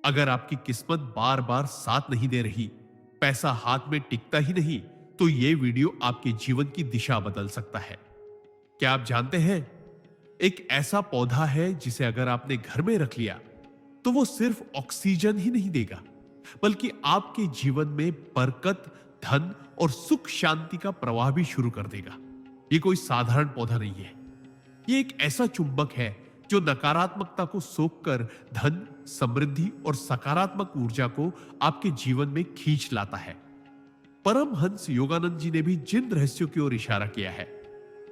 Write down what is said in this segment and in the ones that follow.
अगर आपकी किस्मत बार बार साथ नहीं दे रही, पैसा हाथ में टिकता ही नहीं, तो यह वीडियो आपके जीवन की दिशा बदल सकता है। क्या आप जानते हैं, एक ऐसा पौधा है जिसे अगर आपने घर में रख लिया तो वो सिर्फ ऑक्सीजन ही नहीं देगा, बल्कि आपके जीवन में बरकत, धन और सुख शांति का प्रवाह भी शुरू कर देगा। ये कोई साधारण पौधा नहीं है। ये एक ऐसा चुंबक है जो नकारात्मकता को सोखकर धन, समृद्धि और सकारात्मक ऊर्जा को आपके जीवन में खींच लाता है। परमहंस योगानंद जी ने भी जिन रहस्यों की ओर इशारा किया है,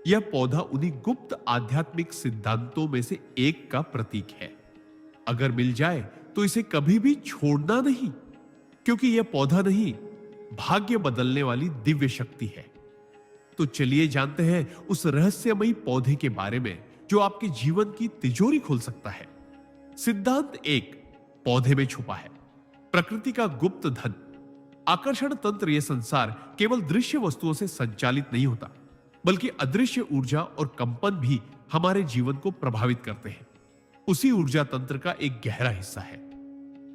यह पौधा उन्हीं गुप्त आध्यात्मिक सिद्धांतों में से एक का प्रतीक है। अगर मिल जाए तो इसे कभी भी छोड़ना नहीं, क्योंकि यह पौधा नहीं, भाग्य बदलने वाली दिव्य शक्ति है। तो चलिए जानते हैं उस रहस्यमयी पौधे के बारे में जो आपके जीवन की तिजोरी खोल सकता है। सिद्धांत 1 पौधे में छुपा है। प्रकृति का गुप्त धन। आकर्षण तंत्र यह संसार केवल दृश्य वस्तुओं से संचालित नहीं होता, बल्कि अदृश्य ऊर्जा और कंपन भी हमारे जीवन को प्रभावित करते हैं। उसी ऊर्जा तंत्र का एक गहरा हिस्सा है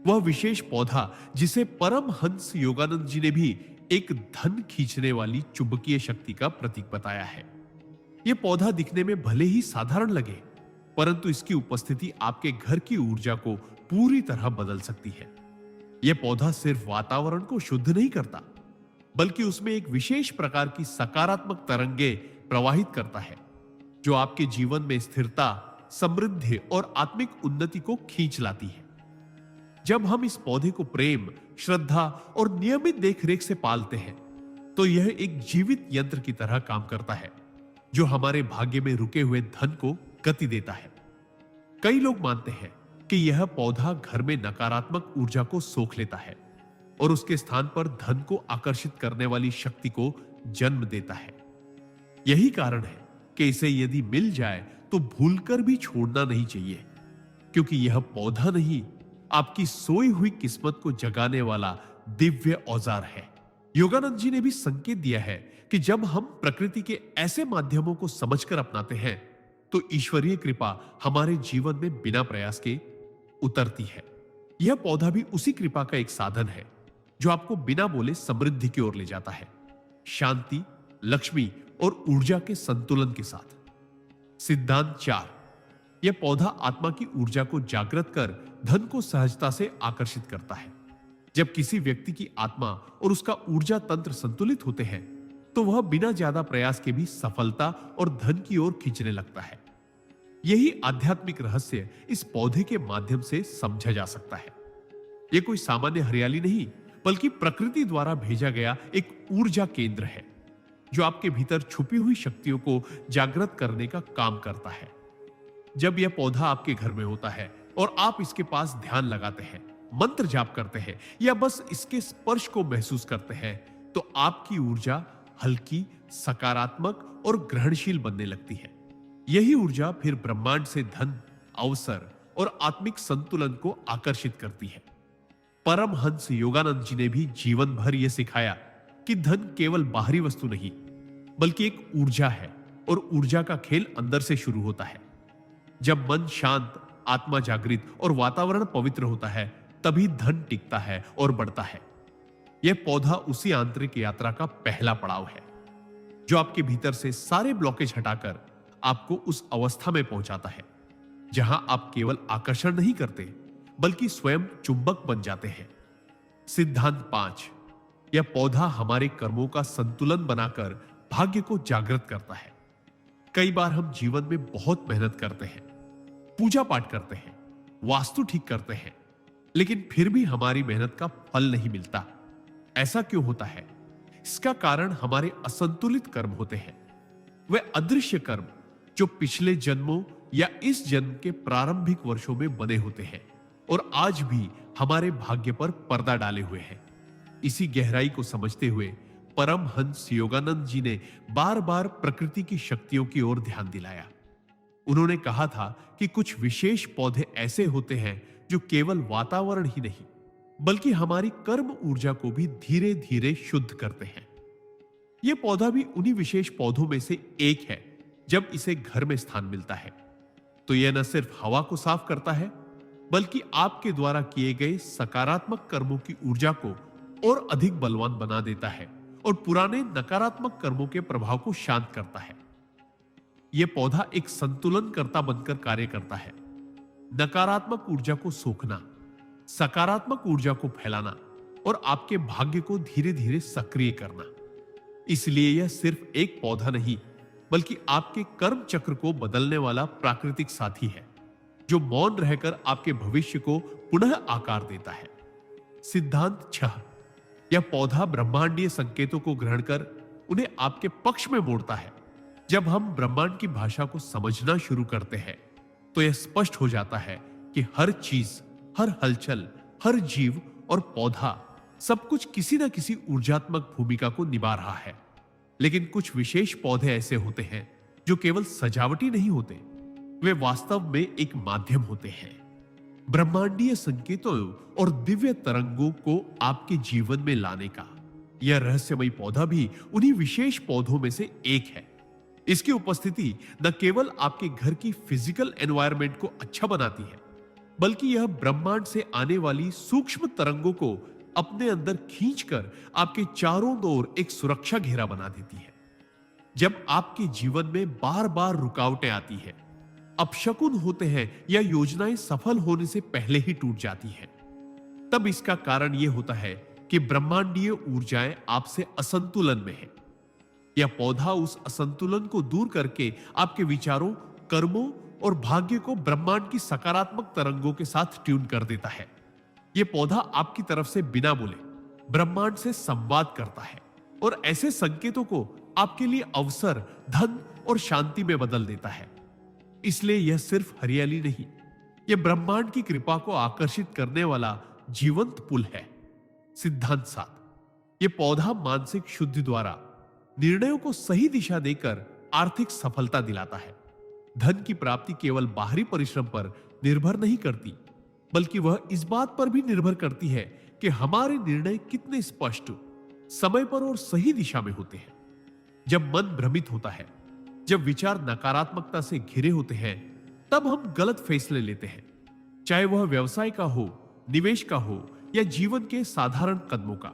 वह विशेष पौधा जिसे परमहंस योगानंद जी ने भी एक धन खींचने वाली चुंबकीय शक्ति का प्रतीक बताया है। यह पौधा दिखने में भले ही साधारण लगे, परंतु इसकी उपस्थिति आपके घर की ऊर्जा को पूरी तरह बदल सकती है। यह पौधा सिर्फ वातावरण को शुद्ध नहीं करता, बल्कि उसमें एक विशेष प्रकार की सकारात्मक तरंगे प्रवाहित करता है, जो आपके जीवन में स्थिरता, समृद्धि और आत्मिक उन्नति को खींच लाती है। जब हम इस पौधे को प्रेम, श्रद्धा और नियमित देखरेख से पालते हैं, तो यह एक जीवित यंत्र की तरह काम करता है, जो हमारे भाग्य में रुके हुए धन को गति देता है। कई लोग मानते हैं कि यह पौधा घर में नकारात्मक ऊर्जा को सोख लेता है और उसके स्थान पर धन को आकर्षित करने वाली शक्ति को जन्म देता है। यही कारण है कि इसे यदि मिल जाए तो भूलकर भी छोड़ना नहीं चाहिए, क्योंकि यह पौधा नहीं, आपकी सोई हुई किस्मत को जगाने वाला दिव्य औजार है। योगानंद जी ने भी संकेत दिया है कि जब हम प्रकृति के ऐसे माध्यमों को समझकर अपनाते हैं, तो ईश्वरीय कृपा हमारे जीवन में बिना प्रयास के उतरती है। यह पौधा भी उसी कृपा का एक साधन है जो आपको बिना बोले समृद्धि की ओर ले जाता है, शांति, लक्ष्मी और ऊर्जा के संतुलन के साथ। सिद्धांत 4 यह पौधा आत्मा की ऊर्जा को जागृत कर धन को सहजता से आकर्षित करता है। जब किसी व्यक्ति की आत्मा और उसका ऊर्जा तंत्र संतुलित होते हैं, तो वह बिना ज्यादा प्रयास के भी सफलता और धन की ओर खींचने लगता है। यही आध्यात्मिक रहस्य इस पौधे के माध्यम से समझा जा सकता है। यह कोई सामान्य हरियाली नहीं, बल्कि प्रकृति द्वारा भेजा गया एक ऊर्जा केंद्र है, जो आपके भीतर छुपी हुई शक्तियों को जागृत करने का काम करता है। जब यह पौधा आपके घर में होता है और आप इसके पास ध्यान लगाते हैं, मंत्र जाप करते हैं या बस इसके स्पर्श को महसूस करते हैं, तो आपकी ऊर्जा हल्की, सकारात्मक और ग्रहणशील बनने लगती है। यही ऊर्जा फिर ब्रह्मांड से धन, अवसर और आत्मिक संतुलन को आकर्षित करती है। परमहंस योगानंद जी ने भी जीवन भर यह सिखाया कि धन केवल बाहरी वस्तु नहीं, बल्कि एक ऊर्जा है और ऊर्जा का खेल अंदर से शुरू होता है। जब मन शांत, आत्मा जागृत और वातावरण पवित्र होता है, तभी धन टिकता है और बढ़ता है। यह पौधा उसी आंतरिक यात्रा का पहला पड़ाव है, जो आपके भीतर से सारे ब्लॉकेज हटाकर आपको उस अवस्था में पहुंचाता है जहां आप केवल आकर्षण नहीं करते, बल्कि स्वयं चुंबक बन जाते हैं। सिद्धांत 5 यह पौधा हमारे कर्मों का संतुलन बनाकर भाग्य को जागृत करता है। कई बार हम जीवन में बहुत मेहनत करते हैं, पूजा पाठ करते हैं, वास्तु ठीक करते हैं, लेकिन फिर भी हमारी मेहनत का फल नहीं मिलता। ऐसा क्यों होता है? इसका कारण हमारे असंतुलित कर्म होते हैं। वे अदृश्य कर्म जो पिछले जन्मों या इस जन्म के प्रारंभिक वर्षों में बने होते हैं और आज भी हमारे भाग्य पर पर्दा डाले हुए हैं। इसी गहराई को समझते हुए परमहंस योगानंद जी ने बार बार प्रकृति की शक्तियों की ओर ध्यान दिलाया। उन्होंने कहा था कि कुछ विशेष पौधे ऐसे होते हैं जो केवल वातावरण ही नहीं, बल्कि हमारी कर्म ऊर्जा को भी धीरे धीरे शुद्ध करते हैं। यह पौधा भी उन्हीं विशेष पौधों में से एक है। जब इसे घर में स्थान मिलता है, तो यह न सिर्फ हवा को साफ करता है, बल्कि आपके द्वारा किए गए सकारात्मक कर्मों की ऊर्जा को और अधिक बलवान बना देता है और पुराने नकारात्मक कर्मों के प्रभाव को शांत करता है। यह पौधा एक संतुलनकर्ता बनकर कार्य करता है। नकारात्मक ऊर्जा को सोखना, सकारात्मक ऊर्जा को फैलाना और आपके भाग्य को धीरे धीरे सक्रिय करना। इसलिए यह सिर्फ एक पौधा नहीं, बल्कि आपके कर्म चक्र को बदलने वाला प्राकृतिक साथी है, जो मौन रहकर आपके भविष्य को पुनः आकार देता है। सिद्धांत 6। यह पौधा ब्रह्मांडीय संकेतों को ग्रहण कर उन्हें आपके पक्ष में मोड़ता है। जब हम ब्रह्मांड की भाषा को समझना शुरू करते हैं, तो यह स्पष्ट हो जाता है कि हर चीज, हर हलचल, हर जीव और पौधा सब कुछ किसी न किसी ऊर्जात्मक भूमिका को निभा रहा है। लेकिन कुछ विशेष पौधे ऐसे होते हैं जो केवल सजावटी नहीं होते, वे वास्तव में एक माध्यम होते हैं। ब्रह्मांडीय संकेतों और दिव्य तरंगों को आपके जीवन में लाने का यह रहस्यमयी पौधा भी उन्हीं विशेष पौधों में से एक है। इसकी उपस्थिति न केवल आपके घर की फिजिकल एनवायरनमेंट को अच्छा बनाती है, बल्कि यह ब्रह्मांड से आने वाली सूक्ष्म तरंगों को अपने अंदर खींचकर आपके चारों ओर एक सुरक्षा घेरा बना देती है। जब आपके जीवन में बार बार रुकावटें आती हैं, अपशकुन होते हैं या योजनाएं सफल होने से पहले ही टूट जाती हैं, तब इसका कारण यह होता है कि ब्रह्मांडीय ऊर्जाएं आपसे असंतुलन में है। यह पौधा उस असंतुलन को दूर करके आपके विचारों, कर्मों और भाग्य को ब्रह्मांड की सकारात्मक तरंगों के साथ ट्यून कर देता है। यह पौधा आपकी तरफ से बिना बोले ब्रह्मांड से संवाद करता है और ऐसे संकेतों को आपके लिए अवसर, धन और शांति में बदल देता है। इसलिए यह सिर्फ हरियाली नहीं, यह ब्रह्मांड की कृपा को आकर्षित करने वाला जीवंत पुल है। सिद्धांत 7। यह पौधा मानसिक शुद्धि द्वारा निर्णयों को सही दिशा देकर आर्थिक सफलता दिलाता है। धन की प्राप्ति केवल बाहरी परिश्रम पर निर्भर नहीं करती, बल्कि वह इस बात पर भी निर्भर करती है कि हमारे निर्णय कितने स्पष्ट, समय पर और सही दिशा में होते हैं। जब मन भ्रमित होता है, जब विचार नकारात्मकता से घिरे होते हैं, तब हम गलत फैसले लेते हैं, चाहे वह व्यवसाय का हो, निवेश का हो या जीवन के साधारण कदमों का।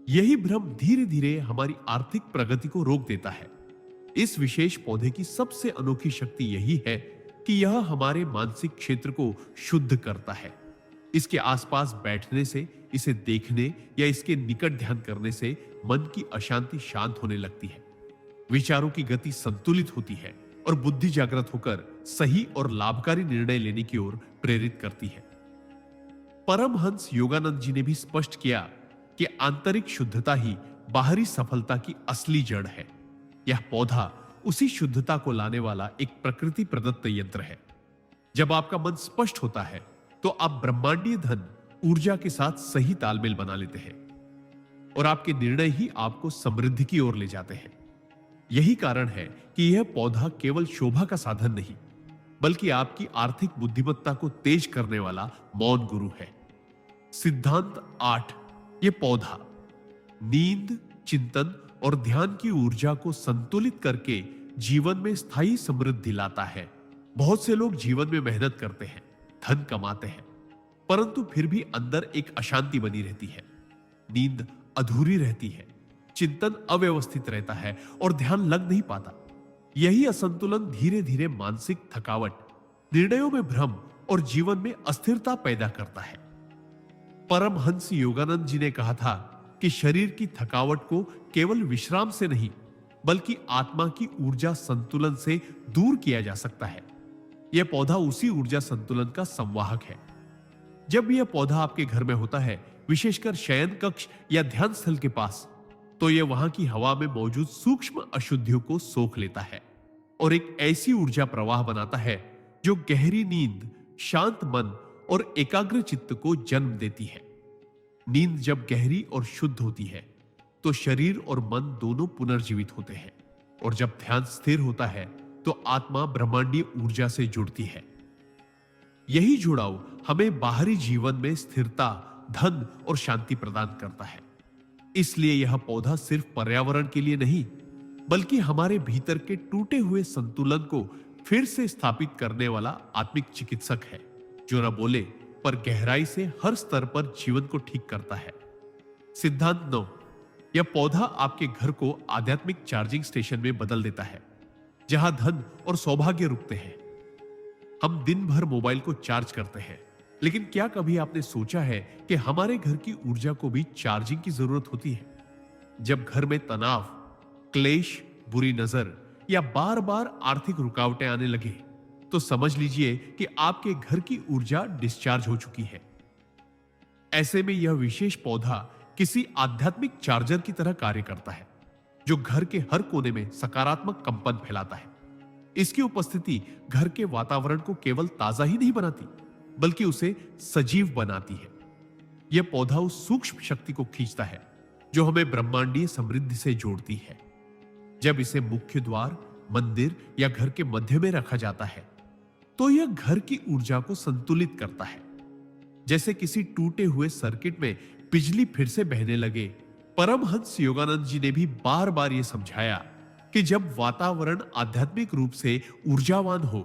यही भ्रम धीरे धीरे हमारी आर्थिक प्रगति को रोक देता है। इस विशेष पौधे की सबसे अनोखी शक्ति यही है कि यह हमारे मानसिक क्षेत्र को शुद्ध करता है। इसके आसपास बैठने से, इसे देखने या इसके निकट ध्यान करने से मन की अशांति शांत होने लगती है, विचारों की गति संतुलित होती है और बुद्धि जागृत होकर सही और लाभकारी निर्णय लेने की ओर प्रेरित करती है। परमहंस योगानंद जी ने भी स्पष्ट किया कि आंतरिक शुद्धता ही बाहरी सफलता की असली जड़ है। यह पौधा उसी शुद्धता को लाने वाला एक प्रकृति प्रदत्त यंत्र है। जब आपका मन स्पष्ट होता है, तो आप ब्रह्मांडीय धन, ऊर्जा के साथ सही तालमेल बना लेते हैं और आपके निर्णय ही आपको समृद्धि की ओर ले जाते हैं। यही कारण है कि यह पौधा केवल शोभा का साधन नहीं, बल्कि आपकी आर्थिक बुद्धिमत्ता को तेज करने वाला मौन गुरु है। सिद्धांत 8। यह पौधा नींद, चिंतन और ध्यान की ऊर्जा को संतुलित करके जीवन में स्थायी समृद्धि लाता है। बहुत से लोग जीवन में मेहनत करते हैं, धन कमाते हैं, परंतु फिर भी अंदर एक अशांति बनी रहती है। नींद अधूरी रहती है, चिंतन अव्यवस्थित रहता है और ध्यान लग नहीं पाता। यही असंतुलन धीरे धीरे मानसिक थकावट, निर्णयों में भ्रम और जीवन में अस्थिरता पैदा करता है। परमहंस योगानंद जी ने कहा था कि शरीर की थकावट को केवल विश्राम से नहीं, बल्कि आत्मा की ऊर्जा संतुलन से दूर किया जा सकता है। यह पौधा उसी ऊर्जा संतुलन का संवाहक है। जब यह पौधा आपके घर में होता है, विशेषकर शयन कक्ष या ध्यान स्थल के पास, तो यह वहां की हवा में मौजूद सूक्ष्म अशुद्धियों को सोख लेता है और एक ऐसी ऊर्जा प्रवाह बनाता है जो गहरी नींद, शांत मन और एकाग्र चित्त को जन्म देती है। नींद जब गहरी और शुद्ध होती है, तो शरीर और मन दोनों पुनर्जीवित होते हैं और जब ध्यान स्थिर होता है, तो आत्मा ब्रह्मांडीय ऊर्जा से जुड़ती है। यही जुड़ाव हमें बाहरी जीवन में स्थिरता, धन और शांति प्रदान करता है। इसलिए यह पौधा सिर्फ पर्यावरण के लिए नहीं, बल्कि हमारे भीतर के टूटे हुए संतुलन को फिर से स्थापित करने वाला आत्मिक चिकित्सक है, जो न बोले पर गहराई से हर स्तर पर जीवन को ठीक करता है। सिद्धांत 9, यह पौधा आपके घर को आध्यात्मिक चार्जिंग स्टेशन में बदल देता है, जहां धन और सौभाग्य रुकते हैं। हम दिन भर मोबाइल को चार्ज करते हैं, लेकिन क्या कभी आपने सोचा है कि हमारे घर की ऊर्जा को भी चार्जिंग की जरूरत होती है? जब घर में तनाव, क्लेश, बुरी नजर या बार बार आर्थिक रुकावटें आने लगे, तो समझ लीजिए कि आपके घर की ऊर्जा डिस्चार्ज हो चुकी है। ऐसे में यह विशेष पौधा किसी आध्यात्मिक चार्जर की तरह कार्य करता है, जो घर के हर कोने में सकारात्मक कंपन फैलाता है। इसकी उपस्थिति घर के वातावरण को केवल ताजा ही नहीं बनाती, बल्कि उसे सजीव बनाती है। यह पौधा उस सूक्ष्म शक्ति को खींचता है जो हमें ब्रह्मांडीय समृद्धि से जोड़ती है। जब इसे मुख्य द्वार, मंदिर या घर के मध्य में रखा जाता है, तो यह घर की ऊर्जा को संतुलित करता है। जैसे किसी टूटे हुए सर्किट में बिजली फिर से बहने लगे, परमहंस योगानंद जी ने भी बार बार यह समझाया कि जब वातावरण आध्यात्मिक रूप से ऊर्जावान हो,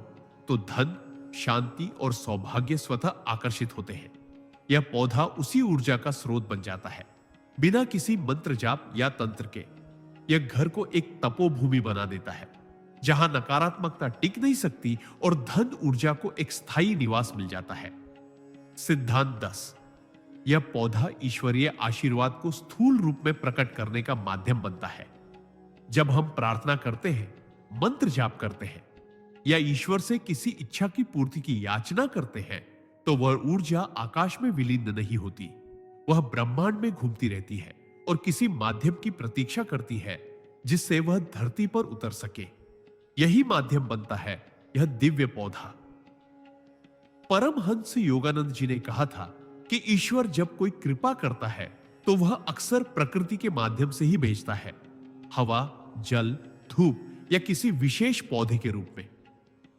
तो धन, शांति और सौभाग्य स्वतः आकर्षित होते हैं। यह पौधा उसी ऊर्जा का स्रोत बन जाता है। बिना किसी मंत्र जाप या तंत्र के यह घर को एक तपोभूमि बना देता है, जहां नकारात्मकता टिक नहीं सकती और धन ऊर्जा को एक स्थायी निवास मिल जाता है। सिद्धांत 10, यह पौधा ईश्वरीय आशीर्वाद को स्थूल रूप में प्रकट करने का माध्यम बनता है। जब हम प्रार्थना करते हैं, मंत्र जाप करते हैं या ईश्वर से किसी इच्छा की पूर्ति की याचना करते हैं, तो वह ऊर्जा आकाश में विलीन नहीं होती, वह ब्रह्मांड में घूमती रहती है और किसी माध्यम की प्रतीक्षा करती है जिससे वह धरती पर उतर सके। यही माध्यम बनता है यह दिव्य पौधा। परमहंस योगानंद जी ने कहा था कि ईश्वर जब कोई कृपा करता है तो वह अक्सर प्रकृति के माध्यम से ही भेजता है, हवा, जल, धूप या किसी विशेष पौधे के रूप में।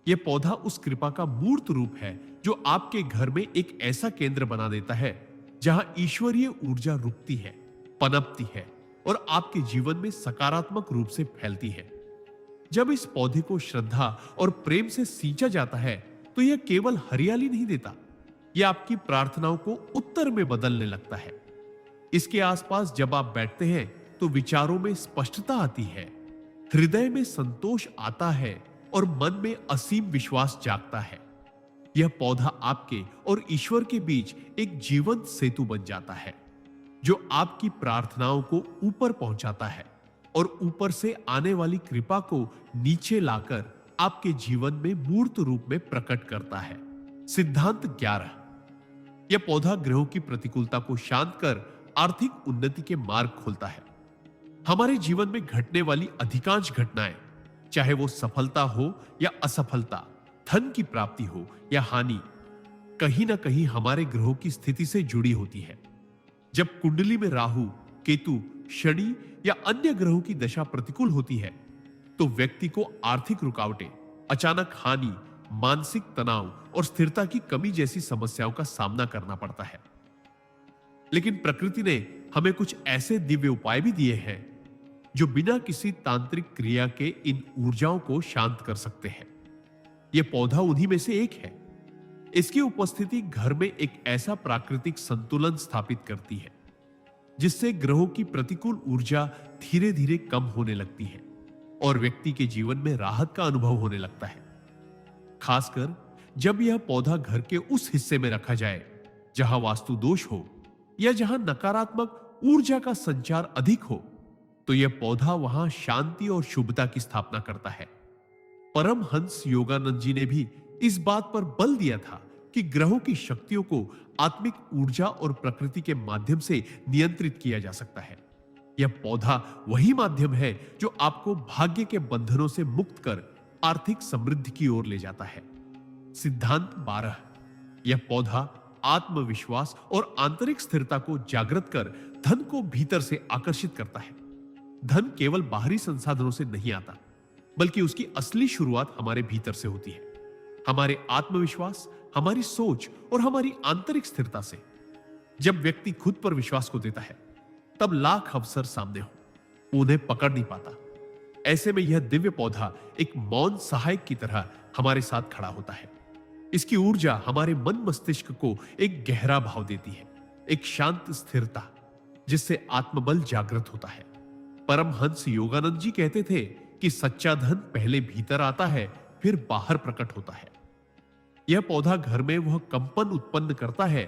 यह पौधा उस कृपा का मूर्त रूप है जो आपके घर में एक ऐसा केंद्र बना देता है जहां ईश्वरीय ऊर्जा रुकती है, पनपती है और आपके जीवन में सकारात्मक रूप से फैलती है। जब इस पौधे को श्रद्धा और प्रेम से सींचा जाता है, तो यह केवल हरियाली नहीं देता, यह आपकी प्रार्थनाओं को उत्तर में बदलने लगता है। इसके आसपास जब आप बैठते हैं, तो विचारों में स्पष्टता आती है, हृदय में संतोष आता है और मन में असीम विश्वास जागता है। यह पौधा आपके और ईश्वर के बीच एक जीवंत सेतु बन जाता है, जो आपकी प्रार्थनाओं को ऊपर पहुंचाता है और ऊपर से आने वाली कृपा को नीचे लाकर आपके जीवन में मूर्त रूप में प्रकट करता है। सिद्धांत 11, यह पौधा ग्रहों की प्रतिकूलता को शांत कर आर्थिक उन्नति के मार्ग खोलता है। हमारे जीवन में घटने वाली अधिकांश घटनाएं, चाहे वो सफलता हो या असफलता, धन की प्राप्ति हो या हानि, कहीं ना कहीं हमारे ग्रहों की स्थिति से जुड़ी होती है। जब कुंडली में राहु, केतु, शनि या अन्य ग्रहों की दशा प्रतिकूल होती है, तो व्यक्ति को आर्थिक रुकावटें, अचानक हानि, मानसिक तनाव और स्थिरता की कमी जैसी समस्याओं का सामना करना पड़ता है। लेकिन प्रकृति ने हमें कुछ ऐसे दिव्य उपाय भी दिए हैं जो बिना किसी तांत्रिक क्रिया के इन ऊर्जाओं को शांत कर सकते हैं। यह पौधा उन्हीं में से एक है। इसकी उपस्थिति घर में एक ऐसा प्राकृतिक संतुलन स्थापित करती है जिससे ग्रहों की प्रतिकूल ऊर्जा धीरे धीरे कम होने लगती है और व्यक्ति के जीवन में राहत का अनुभव होने लगता है। खासकर जब यह पौधा घर के उस हिस्से में रखा जाए जहां वास्तु दोष हो या जहां नकारात्मक ऊर्जा का संचार अधिक हो, तो यह पौधा वहां शांति और शुभता की स्थापना करता है। परमहंस योगानंद जी ने भी इस बात पर बल दिया था कि ग्रहों की शक्तियों को आत्मिक ऊर्जा और प्रकृति के माध्यम से नियंत्रित किया जा सकता है। यह पौधा वही माध्यम है जो आपको भाग्य के बंधनों से मुक्त कर आर्थिक समृद्धि की ओर ले जाता है। सिद्धांत 12, यह पौधा आत्मविश्वास और आंतरिक स्थिरता को जागृत कर धन को भीतर से आकर्षित करता है। धन केवल बाहरी संसाधनों से नहीं आता, बल्कि उसकी असली शुरुआत हमारे भीतर से होती है, हमारे आत्मविश्वास, हमारी सोच और हमारी आंतरिक स्थिरता से। जब व्यक्ति खुद पर विश्वास को देता है, तब लाख अवसर सामने हो, उन्हें पकड़ नहीं पाता। ऐसे में यह दिव्य पौधा एक मौन सहायक की तरह हमारे साथ खड़ा होता है। इसकी ऊर्जा हमारे मन मस्तिष्क को एक गहरा भाव देती है, एक शांत स्थिरता, जिससे आत्मबल जागृत होता है। परमहंस योगानंद जी कहते थे कि सच्चा धन पहले भीतर आता है, फिर बाहर प्रकट होता है। यह पौधा घर में वह कंपन उत्पन्न करता है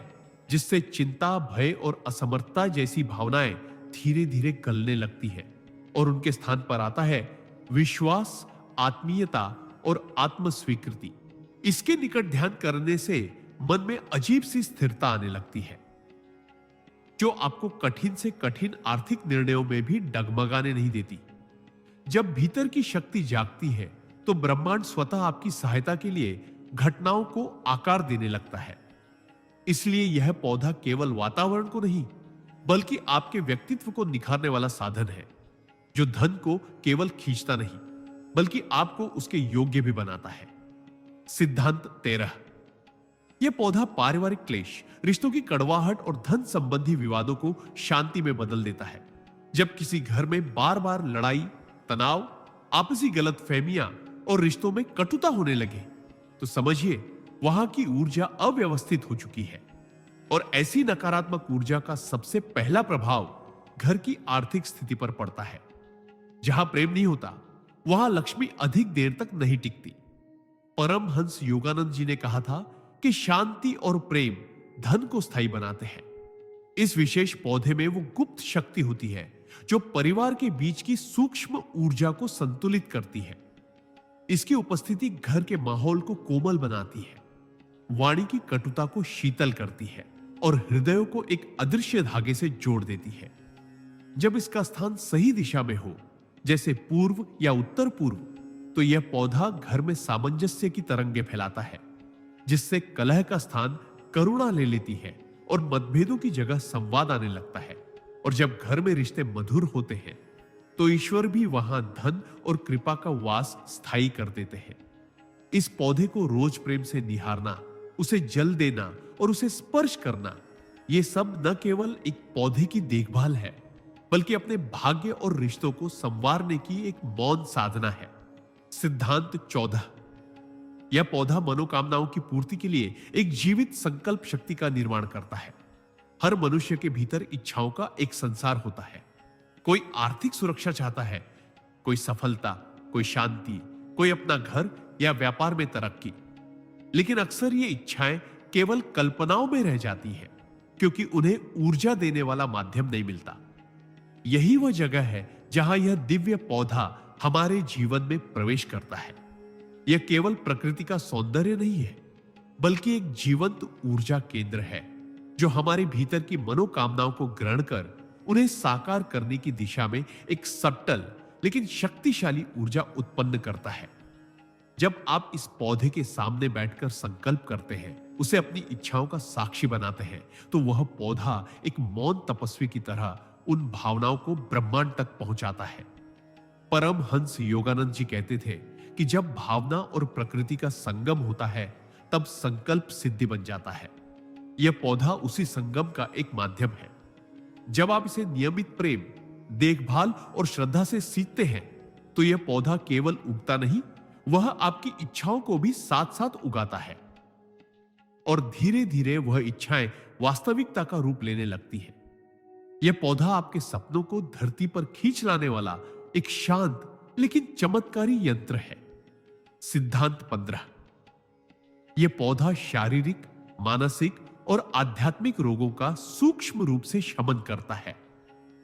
जिससे चिंता, भय और असमर्थता जैसी भावनाएं धीरे धीरे गलने लगती है और उनके स्थान पर आता है विश्वास, आत्मीयता और आत्म स्वीकृति। इसके निकट ध्यान करने से मन में अजीब सी स्थिरता आने लगती है, जो आपको कठिन से कठिन आर्थिक निर्णयों में भी डगमगाने नहीं देती। जब भीतर की शक्ति जागती है तो ब्रह्मांड स्वतः आपकी सहायता के लिए घटनाओं को आकार देने लगता है। इसलिए यह पौधा केवल वातावरण को नहीं, बल्कि आपके व्यक्तित्व को निखारने वाला साधन है, जो धन को केवल खींचता नहीं, बल्कि आपको उसके योग्य भी बनाता है। सिद्धांत 13। यह पौधा पारिवारिक क्लेश, रिश्तों की कड़वाहट और धन संबंधी विवादों को शांति में बदल देता है। जब किसी घर में बार बार लड़ाई, तनाव, आपसी गलतफहमियां और रिश्तों में कटुता होने लगे, तो समझिए वहां की ऊर्जा अव्यवस्थित हो चुकी है। और ऐसी नकारात्मक ऊर्जा का सबसे पहला प्रभाव घर की आर्थिक स्थिति पर पड़ता है। जहां प्रेम नहीं होता, वहां लक्ष्मी अधिक देर तक नहीं टिकती। परमहंस योगानंद जी ने कहा था कि शांति और प्रेम धन को स्थायी बनाते हैं। इस विशेष पौधे में वो गुप्त शक्ति होती है जो परिवार के बीच की सूक्ष्म ऊर्जा को संतुलित करती है। इसकी उपस्थिति घर के माहौल को कोमल बनाती है, वाणी की कटुता को शीतल करती है और हृदयों को एक अदृश्य धागे से जोड़ देती है। जब इसका स्थान सही दिशा में हो, जैसे पूर्व या उत्तर पूर्व, तो यह पौधा घर में सामंजस्य की तरंगे फैलाता है, जिससे कलह का स्थान करुणा ले लेती है और मतभेदों की जगह संवाद आने लगता है। और जब घर में रिश्ते मधुर होते हैं, तो ईश्वर भी वहां धन और कृपा का वास स्थायी कर देते हैं। इस पौधे को रोज प्रेम से निहारना, उसे जल देना और उसे स्पर्श करना, यह सब न केवल एक पौधे की देखभाल है, बल्कि अपने भाग्य और रिश्तों को संवारने की एक मौन साधना है। सिद्धांत 14। यह पौधा मनोकामनाओं की पूर्ति के लिए एक जीवित संकल्प शक्ति का निर्माण करता है। हर मनुष्य के भीतर इच्छाओं का एक संसार होता है। कोई आर्थिक सुरक्षा चाहता है, कोई सफलता, कोई शांति, कोई अपना घर या व्यापार में तरक्की। लेकिन अक्सर ये इच्छाएं केवल कल्पनाओं में रह जाती हैं, क्योंकि उन्हें ऊर्जा देने वाला माध्यम नहीं मिलता। यही वह जगह है जहां यह दिव्य पौधा हमारे जीवन में प्रवेश करता है। यह केवल प्रकृति का सौंदर्य नहीं है, बल्कि एक जीवंत ऊर्जा केंद्र है, जो हमारे भीतर की मनोकामनाओं को ग्रहण कर उन्हें साकार करने की दिशा में एक सटल लेकिन शक्तिशाली ऊर्जा उत्पन्न करता है। जब आप इस पौधे के सामने बैठकर संकल्प करते हैं, उसे अपनी इच्छाओं का साक्षी बनाते हैं, तो वह पौधा एक मौन तपस्वी की तरह उन भावनाओं को ब्रह्मांड तक पहुंचाता है। परमहंस योगानंद जी कहते थे कि जब भावना और प्रकृति का संगम होता है, तब संकल्प सिद्धि बन जाता है। यह पौधा उसी संगम का एक माध्यम है। जब आप इसे नियमित प्रेम, देखभाल और श्रद्धा से सींचते हैं, तो यह पौधा केवल उगता नहीं, वह आपकी इच्छाओं को भी साथ साथ उगाता है। और धीरे धीरे वह इच्छाएं वास्तविकता का रूप लेने लगती हैं। यह पौधा आपके सपनों को धरती पर खींच लाने वाला एक शांत लेकिन चमत्कारी यंत्र है। सिद्धांत 15। यह पौधा शारीरिक, मानसिक और आध्यात्मिक रोगों का सूक्ष्म रूप से शमन करता है,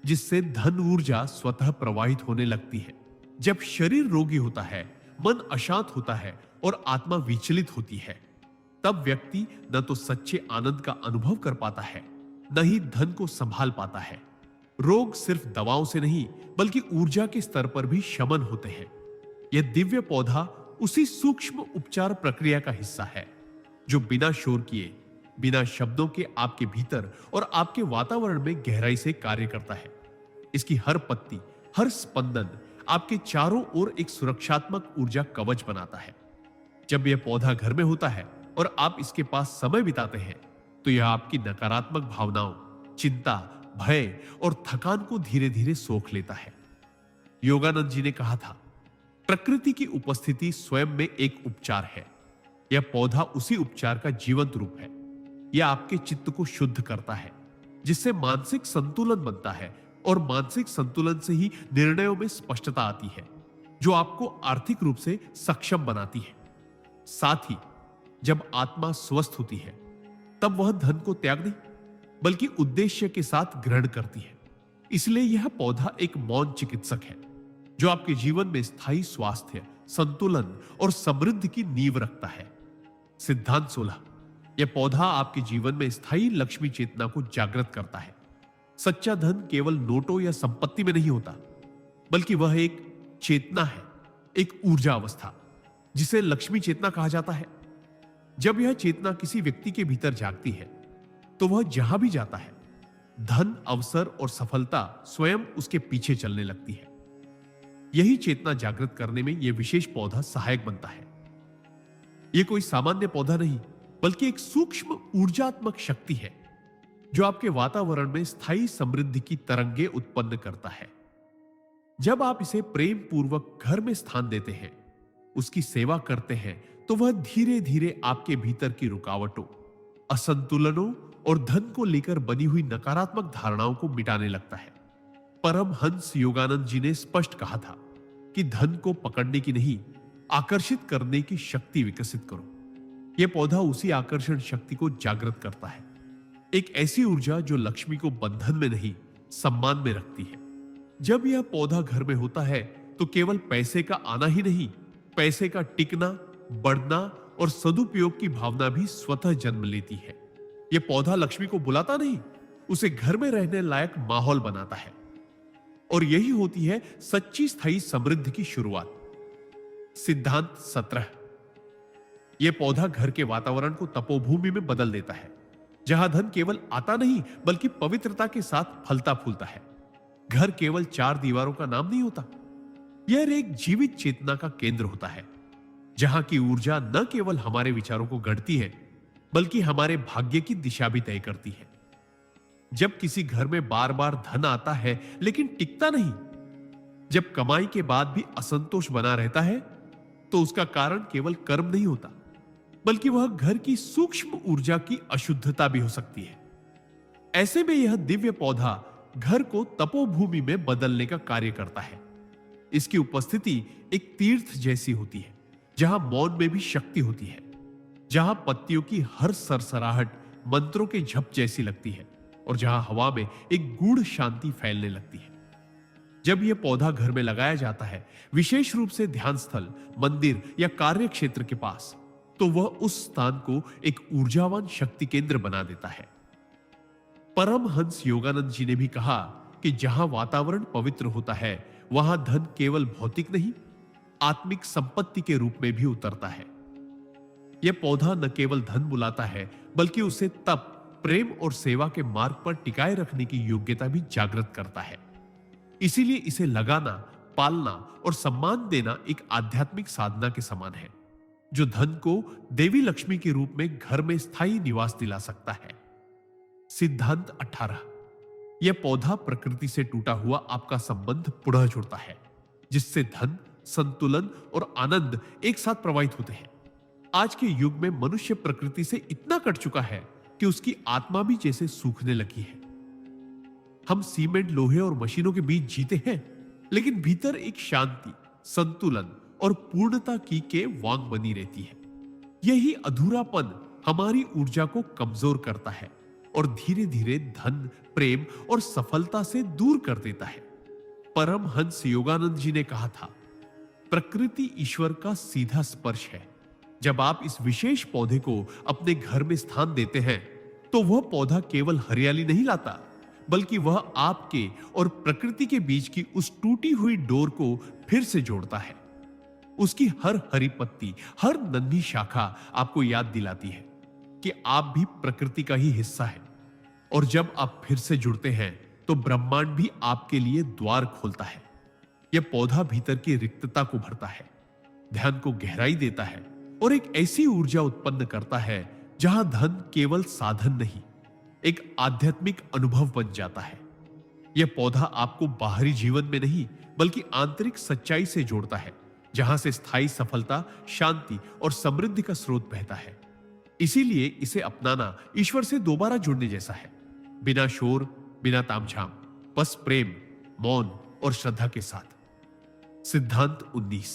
जिससे धन ऊर्जा स्वतः प्रवाहित होने लगती है। जब शरीर रोगी होता है, मन अशांत होता है और आत्मा विचलित होती है, तब व्यक्ति न तो सच्चे आनंद का अनुभव कर पाता है, न ही धन को संभाल पाता है। रोग सिर्फ दवाओं से नहीं, बल्कि ऊर्जा के स्तर पर भी शमन होते हैं। यह दिव्य पौधा उसी सूक्ष्म उपचार प्रक्रिया का हिस्सा है, जो बिना शोर किए, बिना शब्दों के आपके भीतर और आपके वातावरण में गहराई से कार्य करता है। इसकी हर पत्ती, हर स्पंदन आपके चारों ओर एक सुरक्षात्मक ऊर्जा कवच बनाता है। जब यह पौधा घर में होता है और आप इसके पास समय बिताते हैं, तो यह आपकी नकारात्मक भावनाओं, चिंता, भय और थकान को धीरे धीरे सोख लेता है। योगानंद जी ने कहा था, प्रकृति की उपस्थिति स्वयं में एक उपचार है। यह पौधा उसी उपचार का जीवंत रूप है। यह आपके चित्त को शुद्ध करता है, जिससे मानसिक संतुलन बनता है, और मानसिक संतुलन से ही निर्णयों में स्पष्टता आती है, जो आपको आर्थिक रूप से सक्षम बनाती है। साथ ही जब आत्मा स्वस्थ होती है, तब वह धन को त्याग नहीं, बल्कि उद्देश्य के साथ ग्रहण करती है। इसलिए यह पौधा एक मौन चिकित्सक है, जो आपके जीवन में स्थायी स्वास्थ्य, संतुलन और समृद्धि की नींव रखता है। सिद्धांत 16। यह पौधा आपके जीवन में स्थायी लक्ष्मी चेतना को जागृत करता है। सच्चा धन केवल नोटों या संपत्ति में नहीं होता, बल्कि वह एक चेतना है, एक ऊर्जा अवस्था, जिसे लक्ष्मी चेतना कहा जाता है। जब यह चेतना किसी व्यक्ति के भीतर जागती है, तो वह जहां भी जाता है, धन, अवसर और सफलता स्वयं उसके पीछे चलने लगती है। यही चेतना जागृत करने में यह विशेष पौधा सहायक बनता है। यह कोई सामान्य पौधा नहीं, बल्कि एक सूक्ष्म ऊर्जात्मक शक्ति है, जो आपके वातावरण में स्थायी समृद्धि की तरंगे उत्पन्न करता है। जब आप इसे प्रेम पूर्वक घर में स्थान देते हैं, उसकी सेवा करते हैं, तो वह धीरे धीरे आपके भीतर की रुकावटों, असंतुलनों और धन को लेकर बनी हुई नकारात्मक धारणाओं को मिटाने लगता है। परमहंस योगानंद जी ने स्पष्ट कहा था कि धन को पकड़ने की नहीं, आकर्षित करने की शक्ति विकसित करो। यह पौधा उसी आकर्षण शक्ति को जागृत करता है, एक ऐसी ऊर्जा जो लक्ष्मी को बंधन में नहीं, सम्मान में रखती है। जब यह पौधा घर में होता है, तो केवल पैसे का आना ही नहीं, पैसे का टिकना, बढ़ना और सदुपयोग की भावना भी स्वतः जन्म लेती है। यह पौधा लक्ष्मी को बुलाता नहीं, उसे घर में रहने लायक माहौल बनाता है, और यही होती है सच्ची स्थायी समृद्धि की शुरुआत। सिद्धांत 17। यह पौधा घर के वातावरण को तपोभूमि में बदल देता है, जहां धन केवल आता नहीं, बल्कि पवित्रता के साथ फलता फूलता है। घर केवल चार दीवारों का नाम नहीं होता, यह एक जीवित चेतना का केंद्र होता है, जहां की ऊर्जा न केवल हमारे विचारों को गढ़ती है, बल्कि हमारे भाग्य की दिशा भी तय करती है। जब किसी घर में बार बार धन आता है लेकिन टिकता नहीं, जब कमाई के बाद भी असंतोष बना रहता है, तो उसका कारण केवल कर्म नहीं होता, बल्कि वह घर की सूक्ष्म ऊर्जा की अशुद्धता भी हो सकती है। ऐसे में यह दिव्य पौधा घर को तपोभूमि में बदलने का कार्य करता है। इसकी उपस्थिति एक तीर्थ जैसी होती है, जहां मौन में भी शक्ति होती है, जहां पत्तियों की हर सरसराहट मंत्रों के झप जैसी लगती है, और जहां हवा में एक गूढ़ शांति फैलने लगती है। जब यह पौधा घर में लगाया जाता है, विशेष रूप से ध्यान स्थल, मंदिर या कार्य क्षेत्र के पास, तो वह उस स्थान को एक ऊर्जावान शक्ति केंद्र बना देता है। परमहंस योगानंद जी ने भी कहा कि जहां वातावरण पवित्र होता है, वहां धन केवल भौतिक नहीं, आत्मिक संपत्ति के रूप में भी उतरता है। यह पौधा न केवल धन बुलाता है, बल्कि उसे तप, प्रेम और सेवा के मार्ग पर टिकाए रखने की योग्यता भी जागृत करता है। इसीलिए इसे लगाना, पालना और सम्मान देना एक आध्यात्मिक साधना के समान है, जो धन को देवी लक्ष्मी के रूप में घर में स्थायी निवास दिला सकता है। सिद्धांत 18। यह पौधा प्रकृति से टूटा हुआ आपका संबंध पुनः जुड़ता है, जिससे धन, संतुलन और आनंद एक साथ प्रवाहित होते हैं। आज के युग में मनुष्य प्रकृति से इतना कट चुका है कि उसकी आत्मा भी जैसे सूखने लगी है। हम सीमेंट, लोहे और मशीनों के बीच जीते हैं, लेकिन भीतर एक शांति, संतुलन और पूर्णता की के वांग बनी रहती है। यही अधूरापन हमारी ऊर्जा को कमजोर करता है और धीरे धीरे धन, प्रेम और सफलता से दूर कर देता है। परमहंस योगानंद जी ने कहा था, प्रकृति ईश्वर का सीधा स्पर्श है। जब आप इस विशेष पौधे को अपने घर में स्थान देते हैं, तो वह पौधा केवल हरियाली नहीं लाता, बल्कि वह आपके और प्रकृति के बीच की उस टूटी हुई डोर को फिर से जोड़ता है। उसकी हर हरी पत्ती, हर नन्ही शाखा आपको याद दिलाती है कि आप भी प्रकृति का ही हिस्सा है, और जब आप फिर से जुड़ते हैं, तो ब्रह्मांड भी आपके लिए द्वार खोलता है। यह पौधा भीतर की रिक्तता को भरता है, ध्यान को गहराई देता है और एक ऐसी ऊर्जा उत्पन्न करता है जहां धन केवल साधन नहीं, एक आध्यात्मिक अनुभव बन जाता है। यह पौधा आपको बाहरी जीवन में नहीं, बल्कि आंतरिक सच्चाई से जोड़ता है, जहां से स्थायी सफलता, शांति और समृद्धि का स्रोत बहता है। इसीलिए इसे अपनाना ईश्वर से दोबारा जुड़ने जैसा है, बिना शोर, बिना तामझाम, बस प्रेम, मौन और श्रद्धा के साथ। सिद्धांत 19।